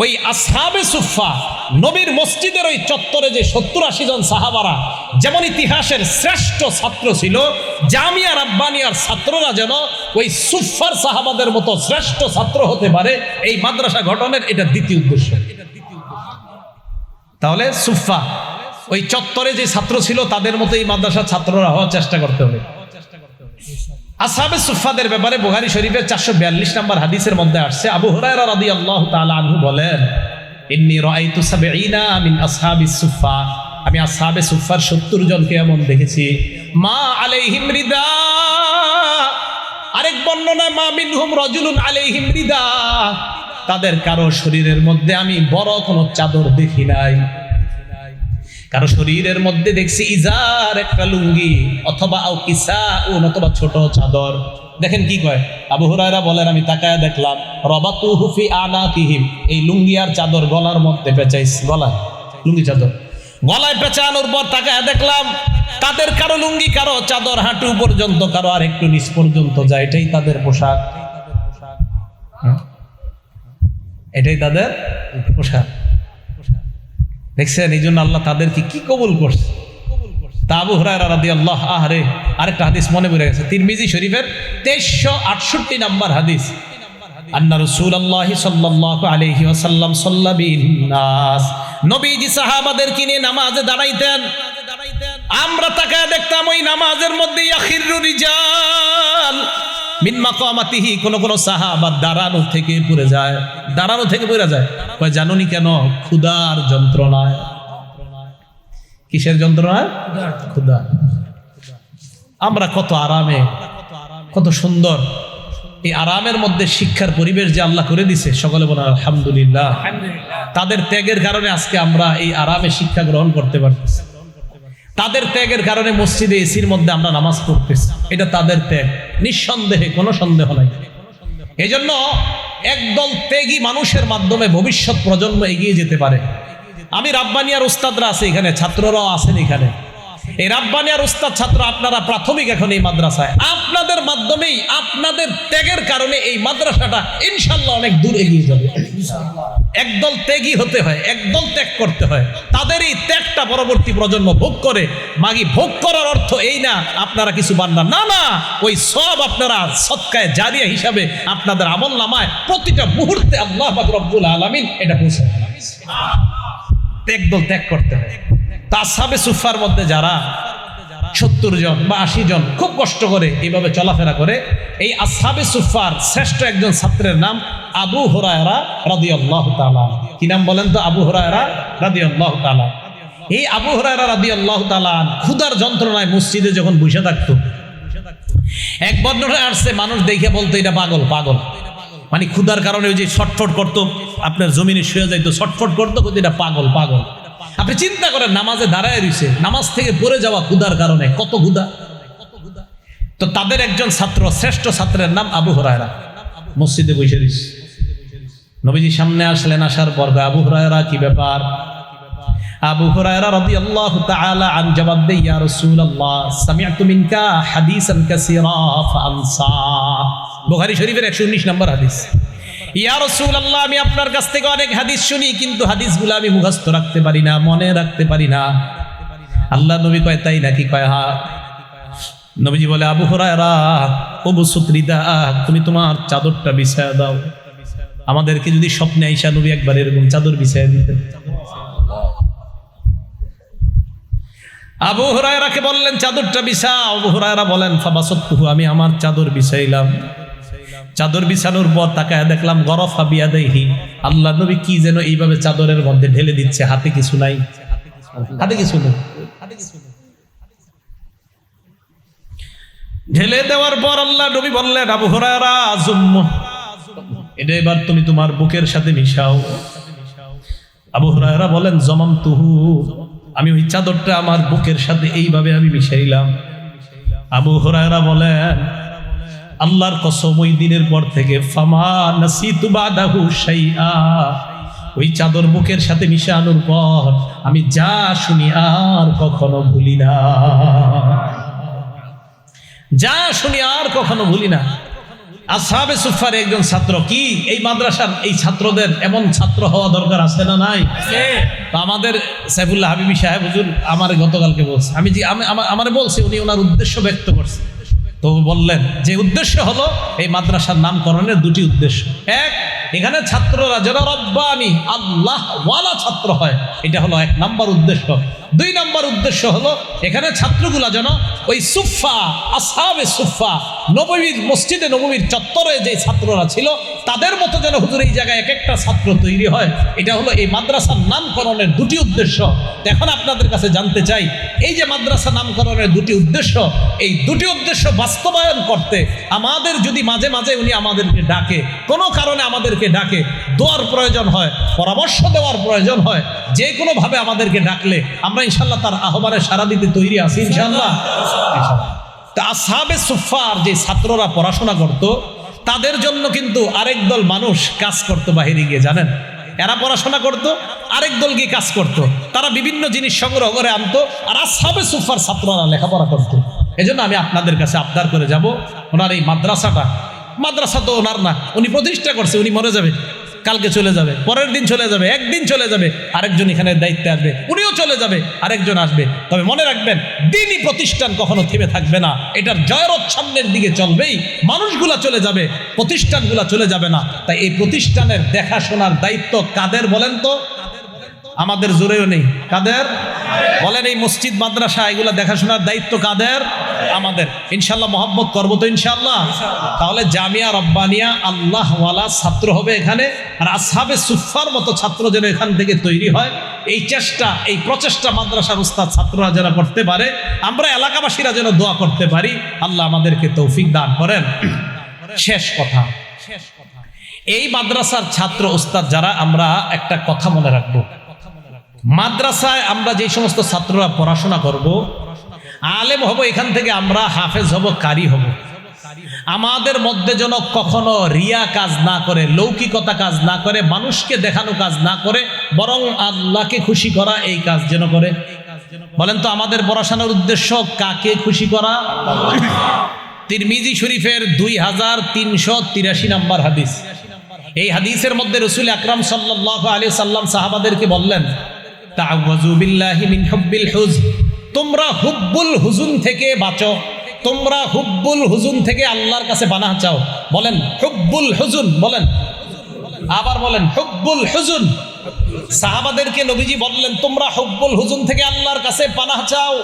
ওই আসহাবে সুফা নবীর মসজিদের ওই চত্বরে যে 70-80 জন সাহাবারা যেমন ইতিহাসের শ্রেষ্ঠ ছাত্র ছিল, জামিয়া রাব্বানিয়ার ছাত্ররা যেন ওই সুফার সাহাবাদের মতো শ্রেষ্ঠ ছাত্র হতে পারে, এই মাদ্রাসা গঠনের এটা দ্বিতীয় উদ্দেশ্য। তাহলে সুফা ওই চত্বরে যে ছাত্র ছিল তাদের মতো এই মাদ্রাসার ছাত্ররা হওয়ার চেষ্টা করতে হবে। আসহাবে সুফাদের ব্যাপারে বুখারী শরীফের 442 নম্বর হাদিসের মধ্যে আসছে, আবু হুরায়রা রাদিয়াল্লাহু তাআলা আনহু বলেন, ইন্নী রাআইতু 70 মিন আসহাবিস সুফা, আমি আসহাবে সুফার 70 জনকে এমন দেখেছি, মা আলাইহিম রিদা, আরেক বর্ণনা মা মিনহুম রাজুলুন আলাইহিম রিদা, তাদের কারো শরীরের মধ্যে আমি বড় কোনো চাদর দেখি নাই, কারো শরীরের মধ্যে দেখছি ইজার, একটা লুঙ্গি, অথবা আও কিসাউন, অথবা ছোট চাদর। দেখেন কি কয় আবু হুরায়রা বলেন, আমি তাকায়া দেখলাম রাবাতুহু ফি আনাকিহিম, এই লুঙ্গি আর চাদর গলার মধ্যে পেঁচাইছে, গলায় লুঙ্গি চাদর গলায় পেঁচানোর পর তাকায়া দেখলাম তাদের কারো লুঙ্গি, কারো চাদর হাঁটু পর্যন্ত, কারো আর একটু নিচ পর্যন্ত যায়, এটাই তাদের পোশাক, এটাই তাদের পোশাক। দেখছেন, এই জন্য আল্লাহ তাদেরকে কি কবুল করছে। তা আবু হুরায়রা রাদিয়াল্লাহু আনহু, আরেকটা হাদিস মনে পড়ে গেছে, তিরমিজি শরীফের 2368 নম্বর হাদিস, আন্না রাসূলুল্লাহি সাল্লাল্লাহু আলাইহি ওয়াসাল্লাম সাল্লা বিন নাস, নবীজি সাহাবাদেরকে নিয়ে নামাজে দাঁড়াইতেন, আমরা তাকায় দেখতাম ওই নামাজের মধ্যে ইয়াখিরু রিজাল মিন মাকামাতিহি, কোন কোন সাহাবা দাঁড়ানো থেকে পড়ে যায়, দাঁড়ানো থেকে পড়ে যায়। কয় জানুনি কেন? ক্ষুধার যন্ত্রণায়। কিসের যন্ত্রণায়? ক্ষুধা। আমরা কত আরামে, কত সুন্দর এই আরামের মধ্যে শিক্ষার পরিবেশ যে আল্লাহ করে দিছে, সকলে বলেন আলহামদুলিল্লাহ। তাদের ত্যাগের কারণে আজকে আমরা এই আরামে শিক্ষা গ্রহণ করতে পারতেছি, তাদের ত্যাগের কারণে মসজিদে এসির মধ্যে আমরা নামাজ পড়তেছি, এটা তাদের ত্যাগ, নিঃসন্দেহে, কোনো সন্দেহ নাই। এই জন্য একদল ত্যাগী মানুষের মাধ্যমে ভবিষ্যৎ প্রজন্ম এগিয়ে যেতে পারে। আমি রাব্বানিয়ার উস্তাদরা আছে এখানে, ছাত্ররাও আছেন এখানে, এই রাব্বানিয়ার উস্তাদ ছাত্র আপনারা প্রাথমিক এখন এই মাদ্রাসায়, আপনাদের মাধ্যমেই, আপনাদের ত্যাগের কারণে এই মাদ্রাসাটা ইনশাআল্লাহ অনেক দূর এগিয়ে যাবে। একদল ত্যাগী হতে হয়, একদল ত্যাগ করতে হয়, তাদের এই ত্যাগটা পরবর্তী প্রজন্ম ভোগ করে। মাগি ভোগ করার অর্থ এই না আপনারা কিছু বান না, না, ওই সব আপনারা সদকায়ে জারিয়া হিসাবে আপনাদের আমল নামায় প্রতিটা মুহূর্তে আল্লাহ পাক রব্বুল আলামিন এটা পৌঁছায়। একদল ত্যাগ করতে হয়। তা আসহাবে সুফার মধ্যে যারা 70 জন বা 80 জন খুব কষ্ট করে এইভাবে চলাফেরা করে, এই আসহাবে সুফার শ্রেষ্ঠ একজন ছাত্রের নাম আবু হুরায়রা রাদিয়াল্লাহু তাআলা। কি নাম বলেন তো? আবু হুরায়রা রাদিয়াল্লাহু তাআলা। এই আবু হুরায়রা রাদিয়াল্লাহু তাআলা ক্ষুধার যন্ত্রণায় মসজিদে যখন বসে থাকতো, এক বর্ণনায় আসছে মানুষ দেখে বলতো এটা পাগল, পাগল, মানে ক্ষুধার কারণে ওই যে ছটফট করতো, আপনার জমিনে শুয়ে যাইতো, ছটফট করতো, এটা পাগল, পাগল। আপনি চিন্তা করেন, নামাজে দাঁড়ায় রয়েছে, নামাজ থেকে পড়ে যাওয়া ক্ষুধার কারণে, কত ক্ষুধা। তো তাদের একজন ছাত্র, শ্রেষ্ঠ ছাত্রের নাম আবু হুরায়রা, মসজিদে বসে রয়েছে। নবীজি সামনে আসলেন, আসার পর আবু হুরায়রা কি ব্যাপার? আবু হুরায়রা রাদিয়াল্লাহু তাআলা আন জবাব দেয়, ইয়া রাসূলুল্লাহ সামি'তু মিনকা হাদিসান কাসীরা ফাআনসা। বুখারী শরীফের 119 নম্বর হাদিস। ইয়া রাসূলুল্লাহ, আমি আপনার কাছ থেকে অনেক হাদিস শুনি, কিন্তু হাদিসগুলো আমি মুখস্থ রাখতে পারি না, মনে রাখতে পারি না। আল্লাহ নবী কয়, তাই নাকি? কয় হ্যাঁ। নবীজি বলে, আবু হুরায়রা উবসুত রিদাআক, তুমি তোমার চাদরটা বিছায়া দাও। আমাদেরকে যদি স্বপ্নে আইসা নবী একবার এরকম চাদর বিছায়া দিতেন। আবু হুরায়রাকে বললেন চাদরটা বিছাও। আবু হুরায়রা বলেন ফাবাসাতুহু, আমি আমার চাদর বিছাইলাম। চাদর বিছানোর পর তাকায় দেখলাম গরফা বিয়াদাইহি, আল্লাহ নবী কি যেন এইভাবে চাদরের মধ্যে ঢেলে দিচ্ছে, হাতে কিছু নাই, হাতে কিছু নেই। ঢেলে দেওয়ার পর আল্লাহ নবী বললেন, আবু হুরায়রা যুম্মু, এটা এবার তুমি তোমার বুকের সাথে মিশাও। আবু হুরায়রা বলেন জমামতুহু, আমি ওই চাদরটা আমার বুকের সাথে এইভাবে আমি মিশাইলাম। আবু হুরায়রা বলেন, আল্লাহর কসম, ওই দিনের পর থেকে ফামা নাসিতু বাদাহু শাইআ, ওই চাদর বুকের সাথে মিশানোর পর আমি যা শুনি আর কখনো ভুলি না, যা শুনি আর কখনো ভুলি না। আসহাবে সুফার একজন ছাত্র, কি এই মাদ্রাসার এই ছাত্রদের এমন ছাত্র হওয়া দরকার আছে না নাই? তো আমাদের সাইফুল্লাহ হাবিবি সাহেব হুজুর আমার গতকালকে বলছে, আমারে বলছে, উনি ওনার উদ্দেশ্য ব্যক্ত করছে। তো বললেন যে উদ্দেশ্য হলো এই মাদ্রাসার নামকরণের দুটি উদ্দেশ্য। এক, এখানে ছাত্ররা যারা রব্বানি আল্লাহ ওয়ালা ছাত্র হয়, এটা হলো 1 নম্বর উদ্দেশ্য। 2 নম্বর উদ্দেশ্য হলো এখানে ছাত্রগুলা যেন ওই সুফা আসহাবে সুফা নববীর মসজিদে নববীর চত্বরে যে ছাত্ররা ছিল তাদের মতো যেন হুজুর এই জায়গায় এক একটা ছাত্র তৈরি হয়। এটা হলো এই মাদ্রাসার নামকরণের 2টি উদ্দেশ্য। এখন আপনাদের কাছে জানতে চাই, এই যে মাদ্রাসা নামকরণের 2টি উদ্দেশ্য, এই 2টি উদ্দেশ্য বাস্তবায়ন করতে আমাদের যদি মাঝে মাঝে উনি আমাদেরকে ডাকে, কোনো কারণে আমাদেরকে ডাকে, দোয়ার প্রয়োজন হয়, পরামর্শ দেওয়ার প্রয়োজন হয়, যে কোনোভাবে আমাদেরকে ডাকলে আমরা ইনশাল্লাহ তার আহ্বানে সাড়া দিতে তৈরি আছি ইনশাল্লাহ। তা আসহাবে সুফার যে ছাত্ররা পড়াশোনা করত তাদের জন্য কিন্তু আরেক দল মানুষ কাজ করতো বাহিরে গিয়ে, জানেন? এরা পড়াশোনা করত, আরেক দল গিয়ে কাজ করত, তারা বিভিন্ন জিনিস সংগ্রহ করে আনতো, আর আসহাবে সুফার ছাত্ররা লেখাপড়া করতো। এজন্য আমি আপনাদের কাছে আবদার করে যাব, ওনার এই মাদ্রাসা তো ওনার না, উনি প্রতিষ্ঠা করছে, উনি মরে যাবে, কালকে চলে যাবে, পরের দিন চলে যাবে, একদিন চলে যাবে, আরেকজন এখানে দায়িত্বে আসবে, উনিও চলে যাবে, আরেকজন আসবে। তবে মনে রাখবেন, দ্বীনি প্রতিষ্ঠান কখনো থেমে থাকবে না, এটার জয়রথ সামনের দিকে চলবেই। মানুষগুলা চলে যাবে, প্রতিষ্ঠানগুলা চলে যাবে না। তাই এই প্রতিষ্ঠানের দেখাশোনার দায়িত্ব কাদের বলেন তো? আমাদের জোরেও নেই। কাদের বলেন? এই মসজিদ মাদ্রাসা এগুলা দেখাশোনার দায়িত্ব কাদের? আমাদের। ইনশাল্লাহ মহব্বত করবো তো ইনশাল্লাহ। তাহলে জামিয়া রব্বানিয়া আল্লাহওয়ালা ছাত্র হবে এখানে, আর আসহাবে সুফার মতো ছাত্র যেন এখান থেকে তৈরি হয়, এই চেষ্টা, এই প্রচেষ্টা মাদ্রাসার উস্তাদ ছাত্ররা যেন করতে পারে, আমরা এলাকাবাসীরা যেন দোয়া করতে পারি, আল্লাহ আমাদেরকে তৌফিক দান করেন। শেষ কথা, এই মাদ্রাসার ছাত্র উস্তাদ যারা, আমরা একটা কথা মনে রাখবো, মাদ্রাসায় আমরা যে সমস্ত ছাত্ররা পড়াশোনা করব, আলেম হব, এখান থেকে আমরা হাফেজ হব, কারি হব, আমাদের মধ্যে যেন কখনো রিয়া কাজ না করে, লৌকিকতা কাজ না করে, মানুষকে দেখানো কাজ না করে, বরং আল্লাহকে খুশি করা এই কাজ যেন করে। বলেন তো, আমাদের পড়াশোনার উদ্দেশ্য কাকে খুশি করা? তিরমিজি শরীফের 2383 নম্বর হাদিস। এই হাদিসের মধ্যে রাসূল আকরাম সাল্লাল্লাহু আলাইহি সাল্লাম সাহাবাদেরকে বললেন, তাআওয়াযু বিল্লাহি মিন হুব্বিল হুজন, তোমরা হুব্বুল হুজুন থেকে বাঁচো, তোমরা হুব্বুল হুজুন থেকে আল্লাহর কাছে পানাহ চাও। বলেন হুব্বুল হুজুন, বলেন, আবার বলেন হুব্বুল হুজুন। সাহাবাদেরকে নবীজি বললেন, তোমরা হুব্বুল হুজুন থেকে আল্লাহর কাছে পানাহ চাও।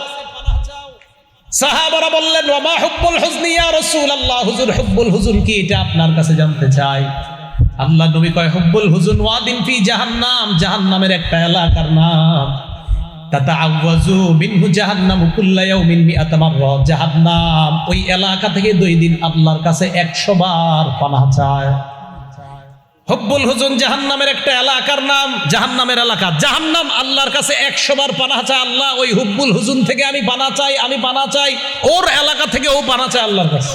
সাহাবারা বললেন, ওয়া মা হুব্বুল হুজনি ইয়া রাসূলুল্লাহ, হুজুর হুব্বুল হুজুন কি, এটা আপনার কাছে জানতে চাই। আল্লাহ নবী কয়, হুব্বুল হুজুন ওয়াদিন ফি জাহান্নাম, জাহান্নামের একটা এলাকার নাম। তাতাআওয়াযু মিনহু জাহান্নাম কুল্লা ইয়াউমিন মিআতা মাররা, জাহান্নাম ওই এলাকা থেকে 2 দিন আল্লাহর কাছে 100 বার পানাহ চায়। হুব্বুল হুজুন জাহান্নামের একটা এলাকার নাম, জাহান্নামের এলাকা, জাহান্নাম আল্লাহর কাছে 100 বার পানাহ চায়। আল্লাহ ওই হুব্বুল হুজুন থেকে আমি পানাহ চাই, আমি পানাহ চাই, ওর এলাকা থেকে ও পানাহ চায় আল্লাহর কাছে।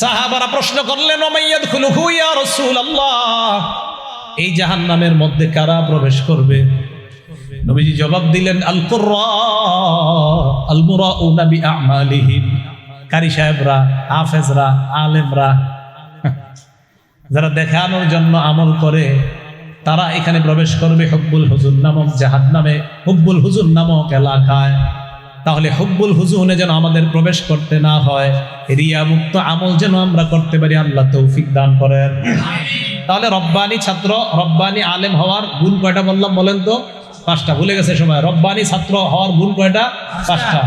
সাহাবারা প্রশ্ন করলেন, ওয়া মাইয়াদখুলুহু ইয়া রাসূলুল্লাহ, এই জাহান্নামের মধ্যে কারা প্রবেশ করবে? নবীজি জবাব দিলেন, আল কুররা আল মুরাউনা বিআমালিহিম, কারি সাহেবরা, হাফেজরা, আলেমরা, যারা দেখানোর জন্য আমল করে, তারা এখানে প্রবেশ করবে হুব্বুল হুজুন নামক জাহান্নামে, হুব্বুল হুজুন নামক এলাকায়। তাহলে হুব্বুল হুজুনে যেন আমাদের প্রবেশ করতে না হয়, রিয়া মুক্ত আমল যেন আমরা করতে পারি, আল্লাহ তৌফিক দান করেন। তাহলে রব্বানি ছাত্র, রব্বানি আলেম হওয়ার গুণ কয়টা বললাম বলেন তো? 5টা। ভুলে গেছে সময়। রব্বানি ছাত্র হওয়ার গুণ কয়টা? 5টা।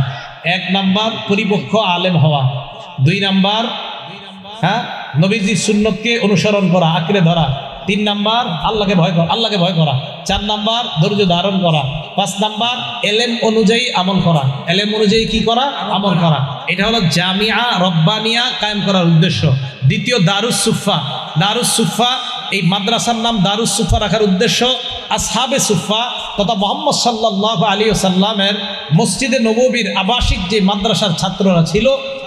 1 নাম্বার পরিপক্ষ আলেম হওয়া, 2 নাম্বার নবীজির সুন্নতকে অনুসরণ করা, আঁকড়ে ধরা, 3 নাম্বার আল্লাহকে ভয় করা, 4 নাম্বার ধৈর্য ধারণ করা, 5 নাম্বার এলেম অনুযায়ী আমল করা। এলেম অনুযায়ী কি করা? আমল করা। এটা হলো জামিয়া রব্বানিয়া কায়েম করার উদ্দেশ্য। দ্বিতীয় দারুস সুফা। দারুস সুফা, এই মাদ্রাসার নাম দারুস সুফা রাখার উদ্দেশ্য আসহাবে সুফা তথা মুহাম্মদ সাল্লাল্লাহু আলাইহি ওয়াসাল্লামের মসজিদে নববীর আবাসিক যে মাদ্রাসার ছাত্ররা ছিল,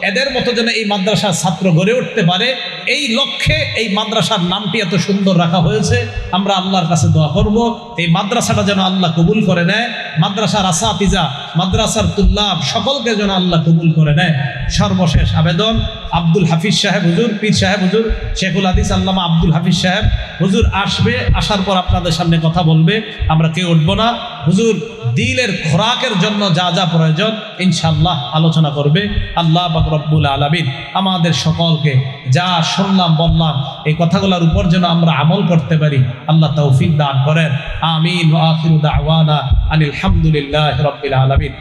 এদের মতো যেন এই মাদ্রাসার ছাত্র গড়ে উঠতে পারে, এই লক্ষ্যে এই মাদ্রাসার নামটি এত সুন্দর রাখা হয়েছে। আমরা আল্লাহর কাছে দোয়া করব, এই মাদ্রাসাটা যেন আল্লাহ কবুল করে নেয়, মাদ্রাসার আসাতিজা, মাদ্রাসার তুল্লাব সকলকে যেন আল্লাহ কবুল করে নেয়। সর্বশেষ আবেদন, আব্দুল হাফিজ সাহেব হুজুর, পীর সাহেব হুজুর, শেখুল হাদিস আল্লামা আব্দুল হাফিজ সাহেব হুজুর আসবে, আসার পর আপনাদের সামনে কথা বলবে, আমরা কেউ উঠবো না। হুজুর দিলের খোরাকের জন্য যা যা প্রয়োজন ইনশাআল্লাহ আলোচনা করবে। আল্লাহ পাক রব্বুল আলামিন আমাদের সকলকে যা শুনলাম বললাম এই কথাগুলোর উপর যেন আমরা আমল করতে পারি, আল্লাহ তৌফিক দান করেন। আমিন। ওয়া আখিরু দাওয়ানা আনিল হামদুলিল্লাহি রাব্বিল আলামিন।